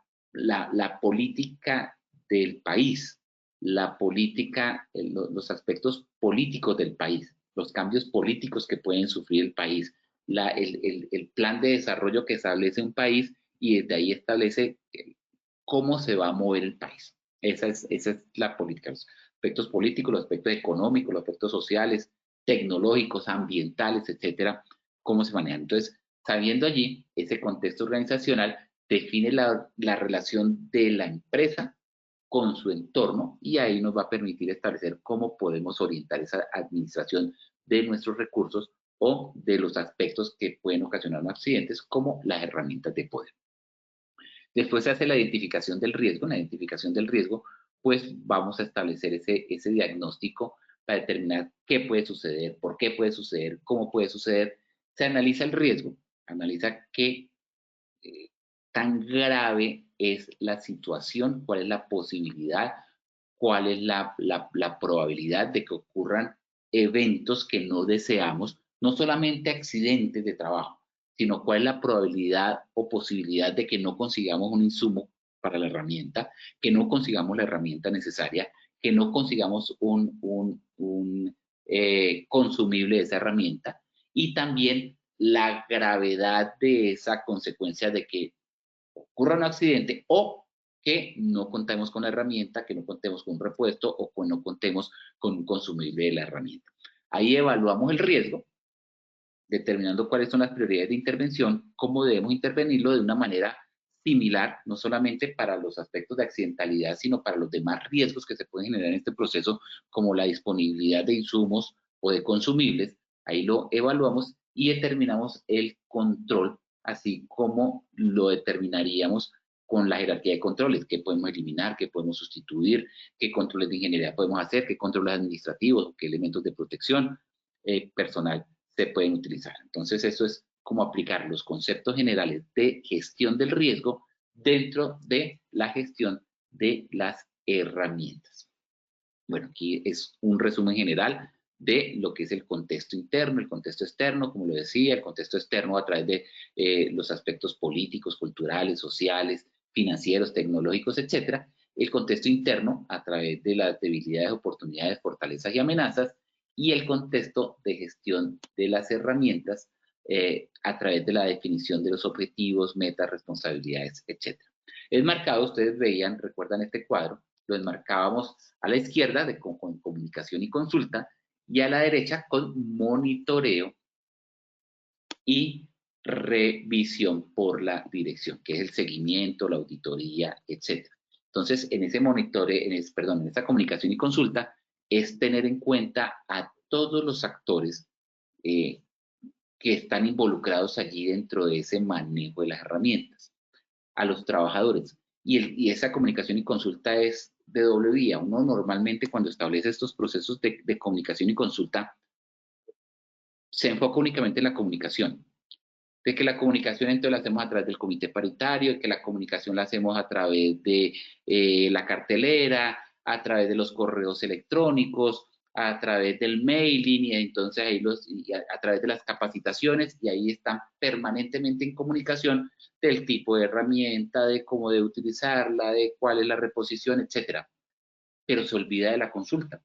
política del país, la política, los aspectos políticos del país, los cambios políticos que pueden sufrir el país, el plan de desarrollo que establece un país y desde ahí establece cómo se va a mover el país. Esa es la política, los aspectos políticos, los aspectos económicos, los aspectos sociales, tecnológicos, ambientales, etcétera, cómo se manejan. Entonces, sabiendo allí ese contexto organizacional, define la relación de la empresa con su entorno y ahí nos va a permitir establecer cómo podemos orientar esa administración de nuestros recursos o de los aspectos que pueden ocasionar accidentes como las herramientas de poder. Después se hace la identificación del riesgo. En la identificación del riesgo pues vamos a establecer ese diagnóstico para determinar qué puede suceder, por qué puede suceder, cómo puede suceder. Se analiza el riesgo, analiza qué tan grave es la situación, cuál es la posibilidad, cuál es la probabilidad de que ocurran eventos que no deseamos, no solamente accidentes de trabajo, sino cuál es la probabilidad o posibilidad de que no consigamos un insumo para la herramienta, que no consigamos la herramienta necesaria, que no consigamos un consumible de esa herramienta, y también la gravedad de esa consecuencia de que ocurra un accidente o que no contemos con la herramienta, que no contemos con un repuesto o que no contemos con un consumible de la herramienta. Ahí evaluamos el riesgo, determinando cuáles son las prioridades de intervención, cómo debemos intervenirlo de una manera similar, no solamente para los aspectos de accidentalidad, sino para los demás riesgos que se pueden generar en este proceso, como la disponibilidad de insumos o de consumibles. Ahí lo evaluamos y determinamos el control, así como lo determinaríamos con la jerarquía de controles, qué podemos eliminar, qué podemos sustituir, qué controles de ingeniería podemos hacer, qué controles administrativos, qué elementos de protección personal se pueden utilizar. Entonces, eso es como aplicar los conceptos generales de gestión del riesgo dentro de la gestión de las herramientas. Bueno, aquí es un resumen general de lo que es el contexto interno, el contexto externo, como lo decía, el contexto externo a través de los aspectos políticos, culturales, sociales, financieros, tecnológicos, etcétera. El contexto interno a través de las debilidades, oportunidades, fortalezas y amenazas, y el contexto de gestión de las herramientas a través de la definición de los objetivos, metas, responsabilidades, etc. Enmarcado, ustedes veían, recuerdan este cuadro, lo enmarcábamos a la izquierda con comunicación y consulta, y a la derecha con monitoreo y revisión por la dirección, que es el seguimiento, la auditoría, etc. Entonces, en ese monitoreo, en esa comunicación y consulta, es tener en cuenta a todos los actores que están involucrados allí dentro de ese manejo de las herramientas, a los trabajadores. Y esa comunicación y consulta es de doble vía. Uno normalmente cuando establece estos procesos de comunicación y consulta, se enfoca únicamente en la comunicación. De que la comunicación entonces la hacemos a través del comité paritario, de que la comunicación la hacemos a través de la cartelera, a través de los correos electrónicos, a través del mailing, y entonces ahí a través de las capacitaciones, y ahí están permanentemente en comunicación del tipo de herramienta, de cómo debe utilizarla, de cuál es la reposición, etcétera. Pero se olvida de la consulta.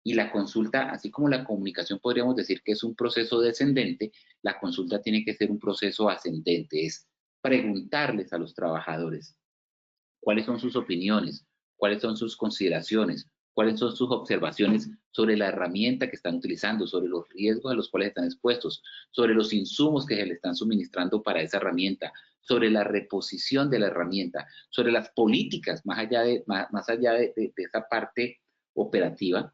Y la consulta, así como la comunicación podríamos decir que es un proceso descendente, la consulta tiene que ser un proceso ascendente, es preguntarles a los trabajadores cuáles son sus opiniones, cuáles son sus consideraciones, cuáles son sus observaciones sobre la herramienta que están utilizando, sobre los riesgos a los cuales están expuestos, sobre los insumos que se le están suministrando para esa herramienta, sobre la reposición de la herramienta, sobre las políticas más allá de esa parte operativa,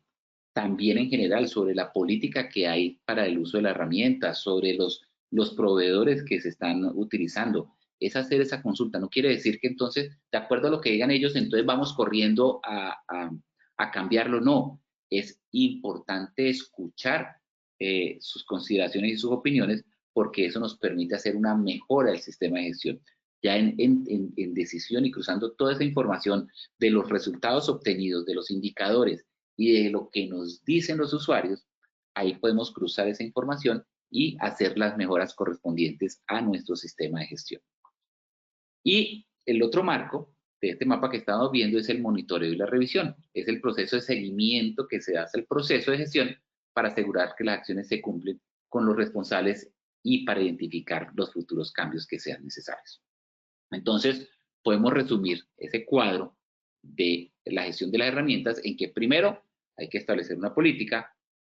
también en general sobre la política que hay para el uso de la herramienta, sobre los proveedores que se están utilizando. Es hacer esa consulta. No quiere decir que entonces, de acuerdo a lo que digan ellos, entonces vamos corriendo a cambiarlo. No, es importante escuchar sus consideraciones y sus opiniones, porque eso nos permite hacer una mejora del sistema de gestión. Ya en decisión y cruzando toda esa información de los resultados obtenidos, de los indicadores, y de lo que nos dicen los usuarios, ahí podemos cruzar esa información y hacer las mejoras correspondientes a nuestro sistema de gestión. Y el otro marco de este mapa que estamos viendo es el monitoreo y la revisión. Es el proceso de seguimiento que se hace al proceso de gestión para asegurar que las acciones se cumplen con los responsables y para identificar los futuros cambios que sean necesarios. Entonces, podemos resumir ese cuadro de la gestión de las herramientas en que primero hay que establecer una política,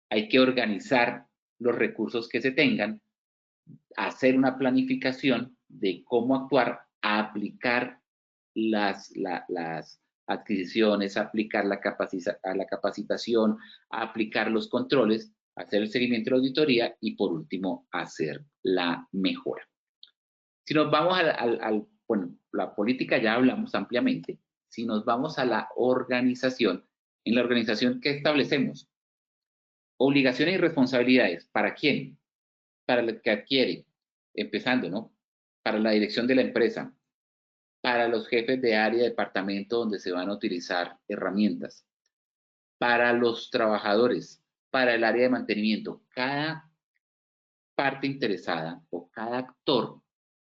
hay que organizar los recursos que se tengan, hacer una planificación de cómo actuar, aplicar las adquisiciones, aplicar la capacitación, aplicar los controles, hacer el seguimiento de la auditoría y por último hacer la mejora. Si nos vamos bueno, la política ya hablamos ampliamente. Si nos vamos a la organización, en la organización, ¿qué establecemos? Obligaciones y responsabilidades. ¿Para quién? Para el que adquiere, empezando, ¿no? Para la dirección de la empresa, para los jefes de área, departamento donde se van a utilizar herramientas, para los trabajadores, para el área de mantenimiento. Cada parte interesada o cada actor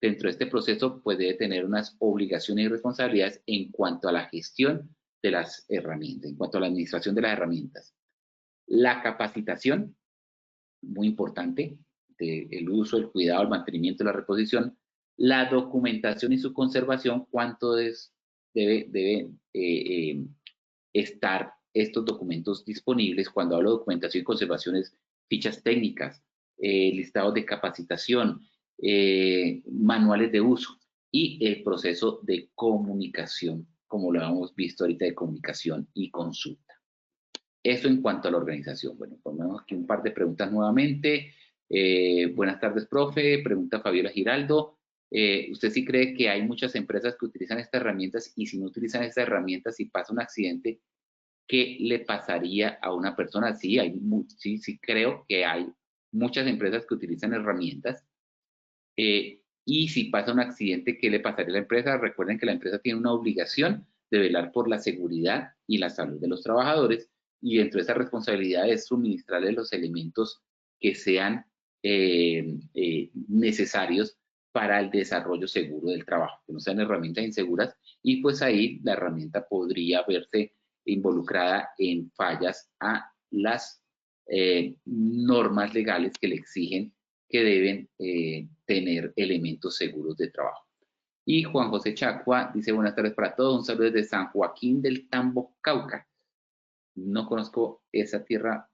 dentro de este proceso pues debe tener unas obligaciones y responsabilidades en cuanto a la gestión de las herramientas, en cuanto a la administración de las herramientas. La capacitación, muy importante, el uso, el cuidado, el mantenimiento, la reposición, la documentación y su conservación, cuánto debe estar estos documentos disponibles. Cuando hablo de documentación y conservación es fichas técnicas, listados de capacitación, manuales de uso y el proceso de comunicación, como lo hemos visto ahorita, de comunicación y consulta. Eso en cuanto a la organización. Bueno, ponemos aquí un par de preguntas nuevamente. Buenas tardes, profe. Pregunta Fabiola Giraldo. ¿Usted sí cree que hay muchas empresas que utilizan estas herramientas y si no utilizan estas herramientas y pasa un accidente, qué le pasaría a una persona? Sí, sí creo que hay muchas empresas que utilizan herramientas. Y si pasa un accidente, ¿qué le pasaría a la empresa? Recuerden que la empresa tiene una obligación de velar por la seguridad y la salud de los trabajadores y dentro de esa responsabilidad es suministrarles los elementos que sean necesarios para el desarrollo seguro del trabajo, que no sean herramientas inseguras y pues ahí la herramienta podría verse involucrada en fallas a las normas legales que le exigen que deben tener elementos seguros de trabajo. Y Juan José Chacua dice, buenas tardes para todos, un saludo desde San Joaquín del Tambo, Cauca. No conozco esa tierra,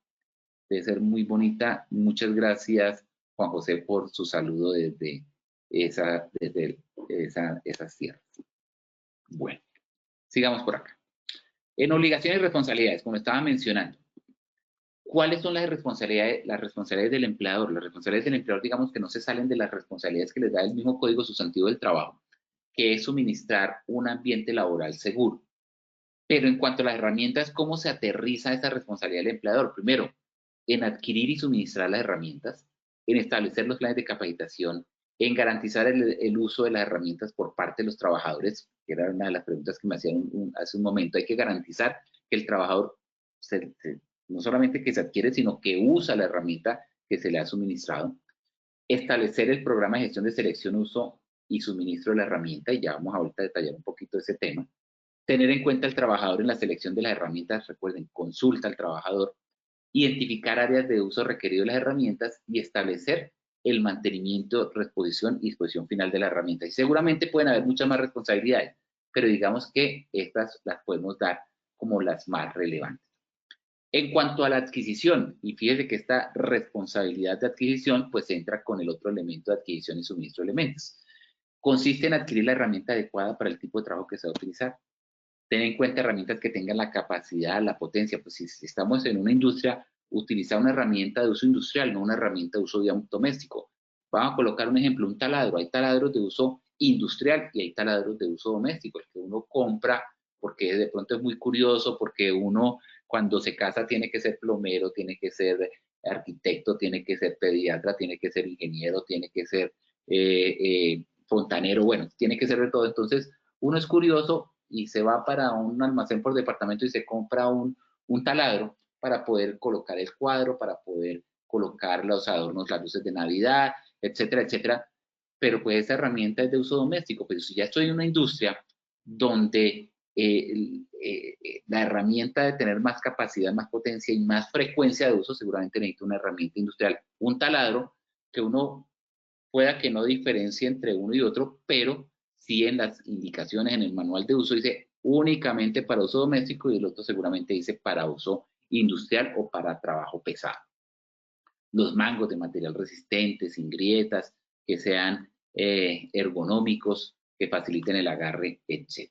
debe ser muy bonita. Muchas gracias, Juan José, por su saludo desde esas tierras. Bueno, sigamos por acá. En obligaciones y responsabilidades, como estaba mencionando, ¿cuáles son las responsabilidades del empleador? Las responsabilidades del empleador, digamos que no se salen de las responsabilidades que les da el mismo Código Sustantivo del Trabajo, que es suministrar un ambiente laboral seguro. Pero en cuanto a las herramientas, ¿cómo se aterriza esa responsabilidad del empleador? Primero, en adquirir y suministrar las herramientas, en establecer los planes de capacitación, en garantizar el uso de las herramientas por parte de los trabajadores, que era una de las preguntas que me hacían hace un momento. Hay que garantizar que el trabajador no solamente que se adquiere, sino que usa la herramienta que se le ha suministrado. Establecer el programa de gestión de selección, uso y suministro de la herramienta, y ya vamos ahorita a detallar un poquito ese tema. Tener en cuenta al trabajador en la selección de las herramientas, recuerden, consulta al trabajador, identificar áreas de uso requerido de las herramientas y establecer el mantenimiento, reposición y disposición final de la herramienta. Y seguramente pueden haber muchas más responsabilidades, pero digamos que estas las podemos dar como las más relevantes. En cuanto a la adquisición, y fíjese que esta responsabilidad de adquisición pues entra con el otro elemento de adquisición y suministro de elementos. Consiste en adquirir la herramienta adecuada para el tipo de trabajo que se va a utilizar. Tener en cuenta herramientas que tengan la capacidad, la potencia. Pues si estamos en una industria, utilizar una herramienta de uso industrial, no una herramienta de uso doméstico. Vamos a colocar un ejemplo, un taladro. Hay taladros de uso industrial y hay taladros de uso doméstico. El que uno compra porque de pronto es muy curioso, porque uno cuando se casa tiene que ser plomero, tiene que ser arquitecto, tiene que ser pediatra, tiene que ser ingeniero, tiene que ser fontanero, bueno, tiene que ser de todo. Entonces, uno es curioso y se va para un almacén por departamento y se compra un taladro para poder colocar el cuadro, para poder colocar los adornos, las luces de Navidad, etcétera, etcétera. Pero pues esa herramienta es de uso doméstico. Pero si ya estoy en una industria donde la herramienta de tener más capacidad, más potencia y más frecuencia de uso, seguramente necesito una herramienta industrial, un taladro, que uno pueda que no diferencie entre uno y otro, pero sí en las indicaciones, en el manual de uso dice únicamente para uso doméstico y el otro seguramente dice para uso industrial o para trabajo pesado. Los mangos de material resistente, sin grietas, que sean ergonómicos, que faciliten el agarre, etc.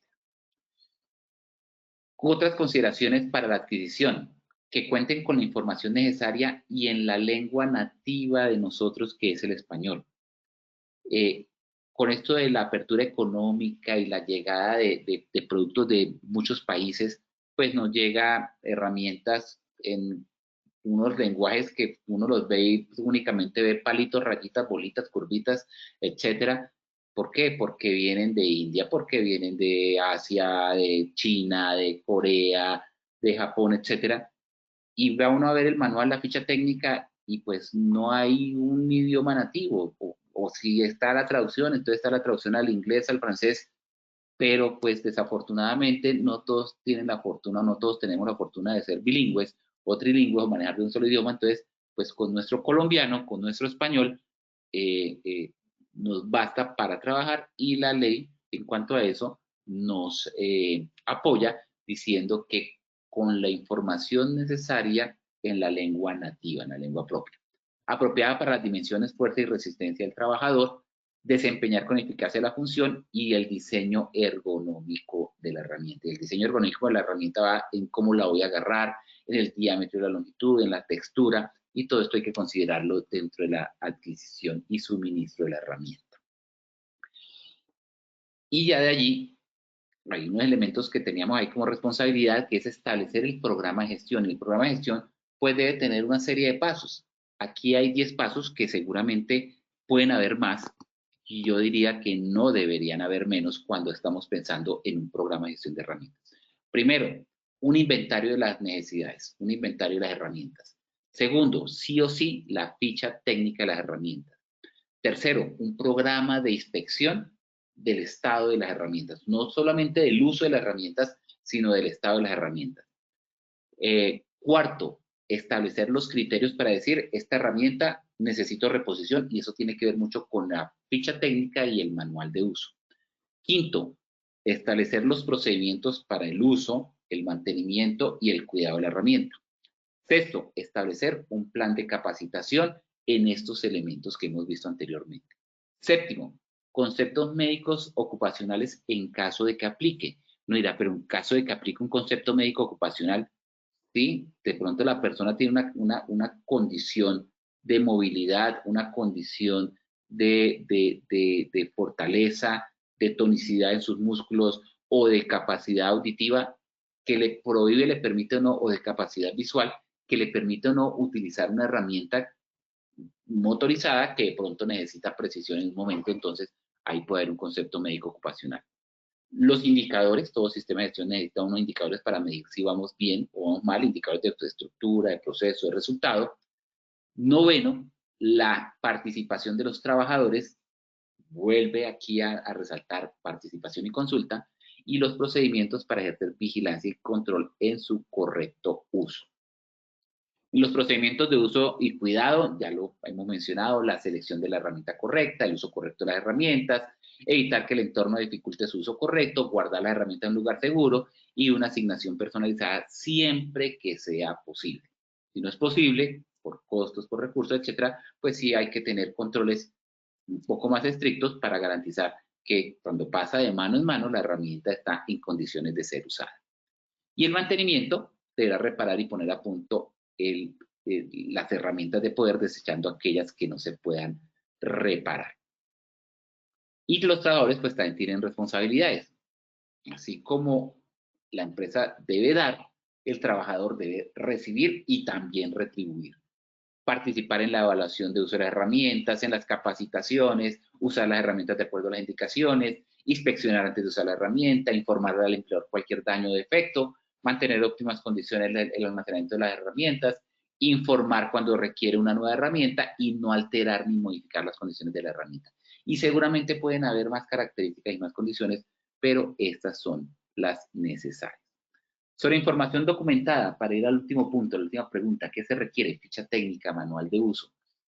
Otras consideraciones para la adquisición, que cuenten con la información necesaria y en la lengua nativa de nosotros, que es el español. con esto de la apertura económica y la llegada de productos de muchos países, pues nos llega herramientas en unos lenguajes que uno los ve y únicamente ve palitos, rayitas, bolitas, curvitas, etcétera. ¿Por qué? Porque vienen de India, porque vienen de Asia, de China, de Corea, de Japón, etcétera. Y va uno a ver el manual, la ficha técnica, y pues no hay un idioma nativo, o si está la traducción, entonces está la traducción al inglés, al francés, pero pues desafortunadamente no todos tienen la fortuna, no todos tenemos la fortuna de ser bilingües o trilingües o manejar de un solo idioma, entonces pues con nuestro colombiano, con nuestro español, nos basta para trabajar, y la ley en cuanto a eso nos apoya diciendo que con la información necesaria en la lengua nativa, en la lengua propia, apropiada para las dimensiones, fuerza y resistencia del trabajador, desempeñar con eficacia la función y el diseño ergonómico de la herramienta. Y el diseño ergonómico de la herramienta va en cómo la voy a agarrar, en el diámetro y la longitud, en la textura, y todo esto hay que considerarlo dentro de la adquisición y suministro de la herramienta. Y ya de allí hay unos elementos que teníamos ahí como responsabilidad, que es establecer el programa de gestión. El programa de gestión pues debe tener una serie de pasos. Aquí hay 10 pasos que seguramente pueden haber más, y yo diría que no deberían haber menos cuando estamos pensando en un programa de gestión de herramientas. Primero, un inventario de las necesidades, un inventario de las herramientas. Segundo, sí o sí, la ficha técnica de las herramientas. Tercero, un programa de inspección del estado de las herramientas, no solamente del uso de las herramientas, sino del estado de las herramientas. Cuarto, establecer los criterios para decir, esta herramienta necesito reposición, y eso tiene que ver mucho con la ficha técnica y el manual de uso. Quinto, establecer los procedimientos para el uso, el mantenimiento y el cuidado de la herramienta. Sexto, establecer un plan de capacitación en estos elementos que hemos visto anteriormente. Séptimo, conceptos médicos ocupacionales en caso de que aplique. No dirá, pero en caso de que aplique un concepto médico ocupacional, ¿sí? De pronto la persona tiene una condición de movilidad, una condición de fortaleza, de tonicidad en sus músculos, o de capacidad auditiva que le prohíbe, le permite o no, o de capacidad visual que le permite o no utilizar una herramienta motorizada que de pronto necesita precisión en un momento. Entonces ahí puede haber un concepto médico ocupacional. Los indicadores, todo sistema de gestión necesita unos indicadores para medir si vamos bien o vamos mal, indicadores de estructura, de proceso, de resultado. Noveno, la participación de los trabajadores, vuelve aquí a resaltar participación y consulta, y los procedimientos para ejercer vigilancia y control en su correcto uso. Los procedimientos de uso y cuidado, ya lo hemos mencionado, la selección de la herramienta correcta, el uso correcto de las herramientas, evitar que el entorno dificulte su uso correcto, guardar la herramienta en un lugar seguro y una asignación personalizada siempre que sea posible. Si no es posible, por costos, por recursos, etcétera, pues sí hay que tener controles un poco más estrictos para garantizar que cuando pasa de mano en mano la herramienta está en condiciones de ser usada. Y el mantenimiento deberá reparar y poner a punto las herramientas de poder, desechando aquellas que no se puedan reparar. Y los trabajadores pues también tienen responsabilidades. Así como la empresa debe dar, el trabajador debe recibir y también retribuir. Participar en la evaluación de uso de las herramientas, en las capacitaciones, usar las herramientas de acuerdo a las indicaciones, inspeccionar antes de usar la herramienta, informar al empleador cualquier daño o defecto, mantener óptimas condiciones el almacenamiento de las herramientas, informar cuando requiere una nueva herramienta y no alterar ni modificar las condiciones de la herramienta. Y seguramente pueden haber más características y más condiciones, pero estas son las necesarias. Sobre información documentada, para ir al último punto, la última pregunta, ¿qué se requiere? Ficha técnica, manual de uso.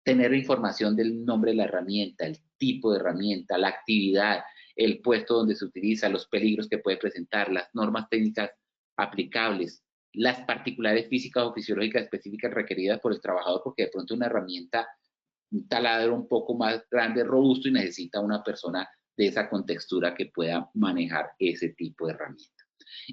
Tener información del nombre de la herramienta, el tipo de herramienta, la actividad, el puesto donde se utiliza, los peligros que puede presentar, las normas técnicas aplicables, las particularidades físicas o fisiológicas específicas requeridas por el trabajador, porque de pronto una herramienta, un taladro un poco más grande, robusto, y necesita una persona de esa contextura que pueda manejar ese tipo de herramienta.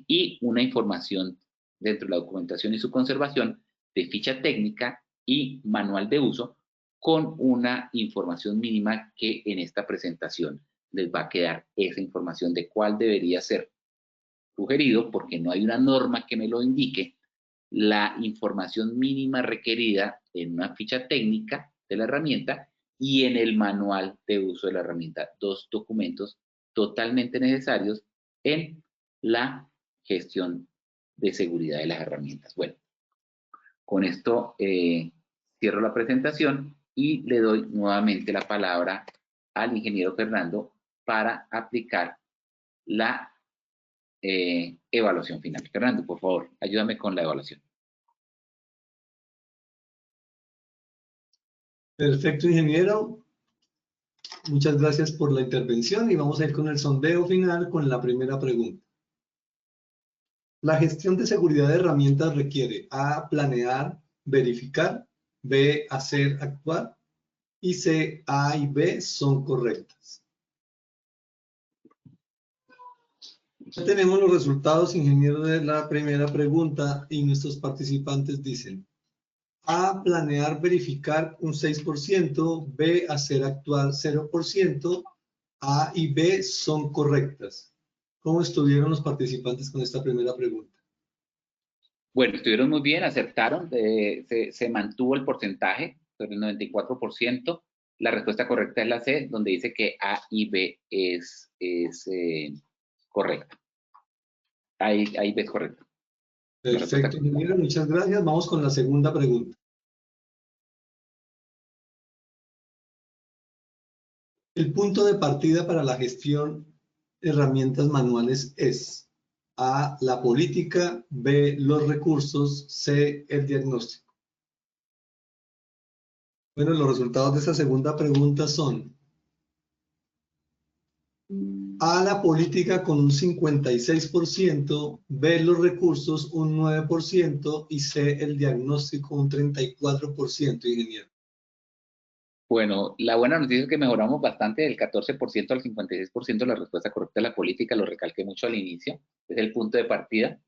Y una información dentro de la documentación y su conservación de ficha técnica y manual de uso, con una información mínima que en esta presentación les va a quedar esa información de cuál debería ser sugerido, porque no hay una norma que me lo indique, la información mínima requerida en una ficha técnica de la herramienta y en el manual de uso de la herramienta. Dos documentos totalmente necesarios en la gestión de seguridad de las herramientas. Bueno, con esto cierro la presentación y le doy nuevamente la palabra al ingeniero Fernando para aplicar la evaluación final. Fernando, por favor, ayúdame con la evaluación. Perfecto, ingeniero. Muchas gracias por la intervención y vamos a ir con el sondeo final con la primera pregunta. La gestión de seguridad de herramientas requiere A, planear, verificar, B, hacer, actuar y C, A y B son correctas. Ya tenemos los resultados, ingeniero, de la primera pregunta y nuestros participantes dicen A, planear, verificar un 6%, B, hacer, actuar 0%, A y B son correctas. ¿Cómo estuvieron los participantes con esta primera pregunta? Bueno, estuvieron muy bien, acertaron, se mantuvo el porcentaje sobre el 94%. La respuesta correcta es la C, donde dice que A y B es correcta. A y B es correcta. Perfecto, ingeniero, muchas gracias. Vamos con la segunda pregunta. El punto de partida para la gestión de herramientas manuales es A, la política, B, los recursos, C, el diagnóstico. Bueno, los resultados de esta segunda pregunta son A, la política con un 56%, B, los recursos un 9% y C, el diagnóstico un 34%, ingeniero. Bueno, la buena noticia es que mejoramos bastante del 14% al 56%. La respuesta correcta de la política, lo recalqué mucho al inicio, es el punto de partida.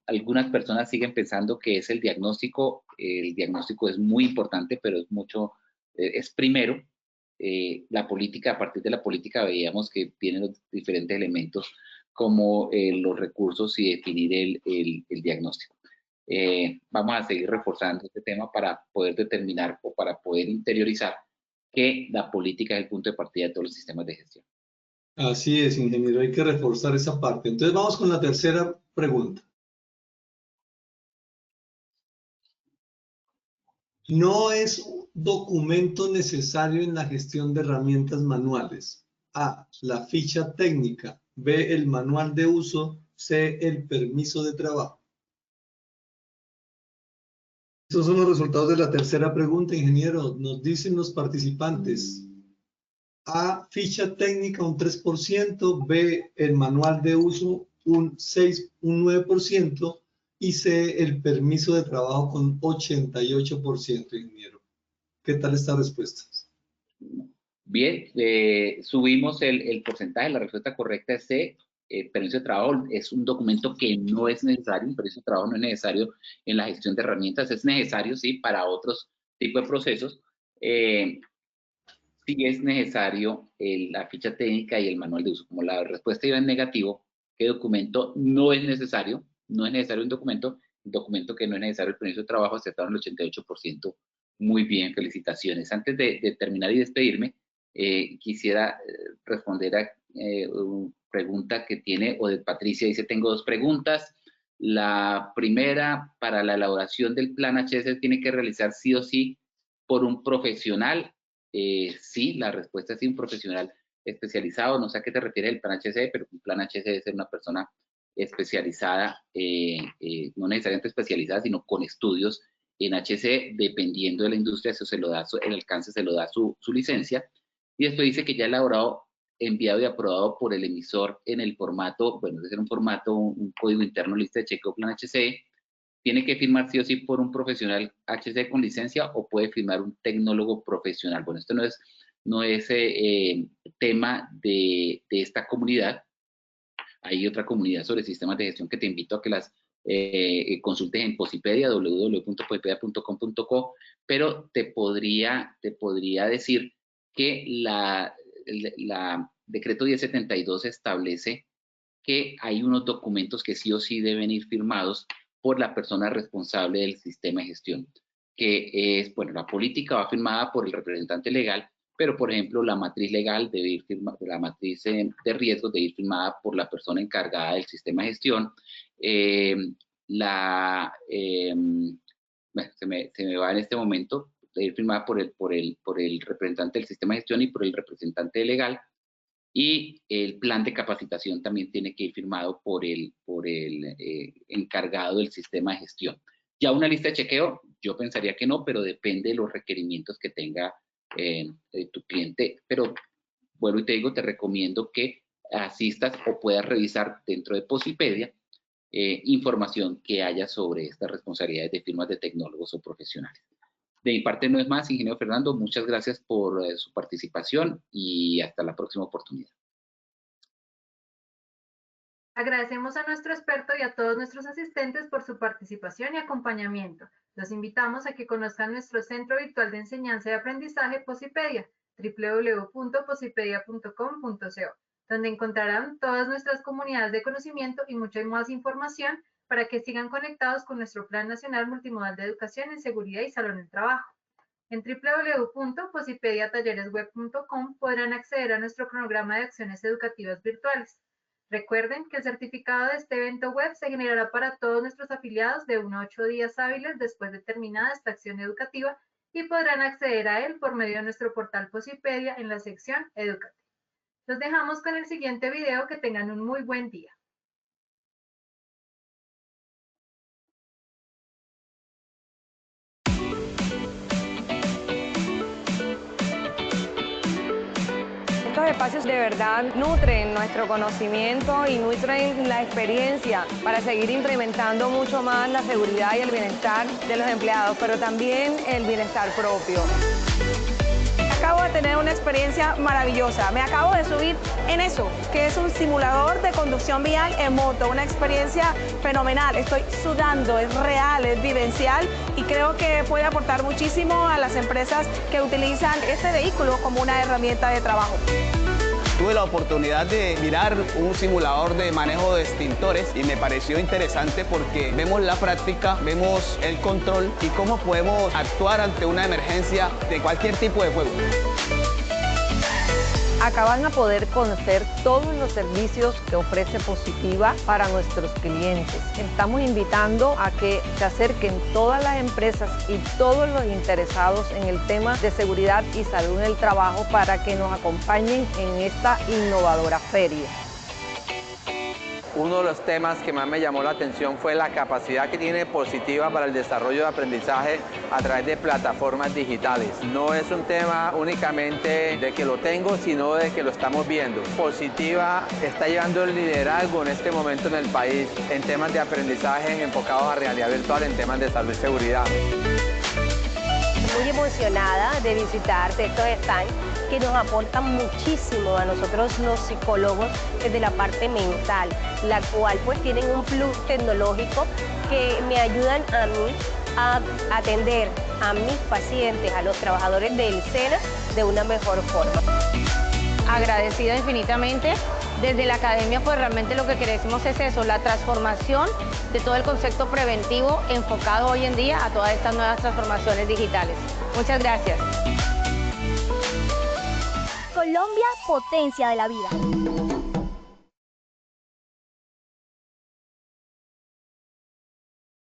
Algunas personas siguen pensando que es el diagnóstico. El diagnóstico es muy importante, pero es primero. La política, a partir de la política veíamos que tienen los diferentes elementos como los recursos y definir el diagnóstico. Vamos a seguir reforzando este tema para poder determinar o para poder interiorizar que la política es el punto de partida de todos los sistemas de gestión. Así es, ingeniero, hay que reforzar esa parte. Entonces vamos con la tercera pregunta. No es un documento necesario en la gestión de herramientas manuales. A, la ficha técnica. B, el manual de uso. C, el permiso de trabajo. Estos son los resultados de la tercera pregunta, ingeniero. Nos dicen los participantes. A, ficha técnica un 3%, B, el manual de uso un 9% y C, el permiso de trabajo con 88%, ingeniero. ¿Qué tal esta respuesta? Bien, subimos el porcentaje. La respuesta correcta es C. Permiso de trabajo es un documento que no es necesario. Un permiso de trabajo no es necesario en la gestión de herramientas. Es necesario, sí, para otros tipos de procesos. Sí es necesario la ficha técnica y el manual de uso. Como la respuesta iba en negativo, ¿qué documento no es necesario? No es necesario un documento que no es necesario el permiso de trabajo, aceptaron el 88%. Muy bien, felicitaciones. Antes de terminar y despedirme, quisiera responder a una pregunta que tiene Odette Patricia. Dice, tengo dos preguntas. La primera, para la elaboración del plan HS, ¿tiene que realizar sí o sí por un profesional? Sí, la respuesta es sí, un profesional especializado. No sé a qué te refieres el plan HC, pero un plan HC debe ser una persona especializada, no necesariamente especializada, sino con estudios en HC, dependiendo de la industria, eso se lo da, el alcance se lo da su licencia. Y después dice que ya elaborado, enviado y aprobado por el emisor en el formato, bueno, debe ser un formato, un código interno, lista de chequeo plan HC. ¿Tiene que firmar sí o sí por un profesional HC con licencia o puede firmar un tecnólogo profesional? Bueno, esto no es tema de esta comunidad. Hay otra comunidad sobre sistemas de gestión que te invito a que las consultes en Posipedia, www.posipedia.com.co, pero te podría decir que decreto 1072 establece que hay unos documentos que sí o sí deben ir firmados por la persona responsable del sistema de gestión, que es, bueno, la política va firmada por el representante legal, pero, por ejemplo, la matriz legal debe ir firmada, la matriz de riesgos debe ir firmada por la persona encargada del sistema de gestión. Bueno, se me va en este momento, debe ir firmada por el representante del sistema de gestión y por el representante legal. Y el plan de capacitación también tiene que ir firmado por el encargado del sistema de gestión. Ya una lista de chequeo, yo pensaría que no, pero depende de los requerimientos que tenga tu cliente. Pero vuelvo y te digo, te recomiendo que asistas o puedas revisar dentro de Posipedia información que haya sobre estas responsabilidades de firmas de tecnólogos o profesionales. De mi parte no es más, ingeniero Fernando, muchas gracias por su participación y hasta la próxima oportunidad. Agradecemos a nuestro experto y a todos nuestros asistentes por su participación y acompañamiento. Los invitamos a que conozcan nuestro Centro Virtual de Enseñanza y Aprendizaje Posipedia, www.posipedia.com.co, donde encontrarán todas nuestras comunidades de conocimiento y mucha más información para que sigan conectados con nuestro Plan Nacional Multimodal de Educación en Seguridad y Salud en el Trabajo. En www.posipediatalleresweb.com podrán acceder a nuestro cronograma de acciones educativas virtuales. Recuerden que el certificado de este evento web se generará para todos nuestros afiliados de 1 a 8 días hábiles después de terminada esta acción educativa y podrán acceder a él por medio de nuestro portal Posipedia en la sección Educativa. Los dejamos con el siguiente video. Que tengan un muy buen día. Estos espacios de verdad nutren nuestro conocimiento y nutren la experiencia para seguir implementando mucho más la seguridad y el bienestar de los empleados, pero también el bienestar propio. Acabo de tener una experiencia maravillosa. Me acabo de subir en eso, que es un simulador de conducción vial en moto. Una experiencia fenomenal. Estoy sudando, es real, es vivencial y creo que puede aportar muchísimo a las empresas que utilizan este vehículo como una herramienta de trabajo. Tuve la oportunidad de mirar un simulador de manejo de extintores y me pareció interesante porque vemos la práctica, vemos el control y cómo podemos actuar ante una emergencia de cualquier tipo de fuego. Acá van a poder conocer todos los servicios que ofrece Positiva para nuestros clientes. Estamos invitando a que se acerquen todas las empresas y todos los interesados en el tema de seguridad y salud en el trabajo para que nos acompañen en esta innovadora feria. Uno de los temas que más me llamó la atención fue la capacidad que tiene Positiva para el desarrollo de aprendizaje a través de plataformas digitales. No es un tema únicamente de que lo tengo, sino de que lo estamos viendo. Positiva está llevando el liderazgo en este momento en el país en temas de aprendizaje enfocados a realidad virtual, en temas de salud y seguridad. Muy emocionada de visitar estos stands que nos aportan muchísimo a nosotros los psicólogos desde la parte mental, la cual pues tienen un plus tecnológico que me ayudan a mí a atender a mis pacientes, a los trabajadores del SENA de una mejor forma. Agradecida infinitamente. Desde la academia pues realmente lo que queremos es eso, la transformación de todo el concepto preventivo enfocado hoy en día a todas estas nuevas transformaciones digitales. Muchas gracias. Colombia, potencia de la vida.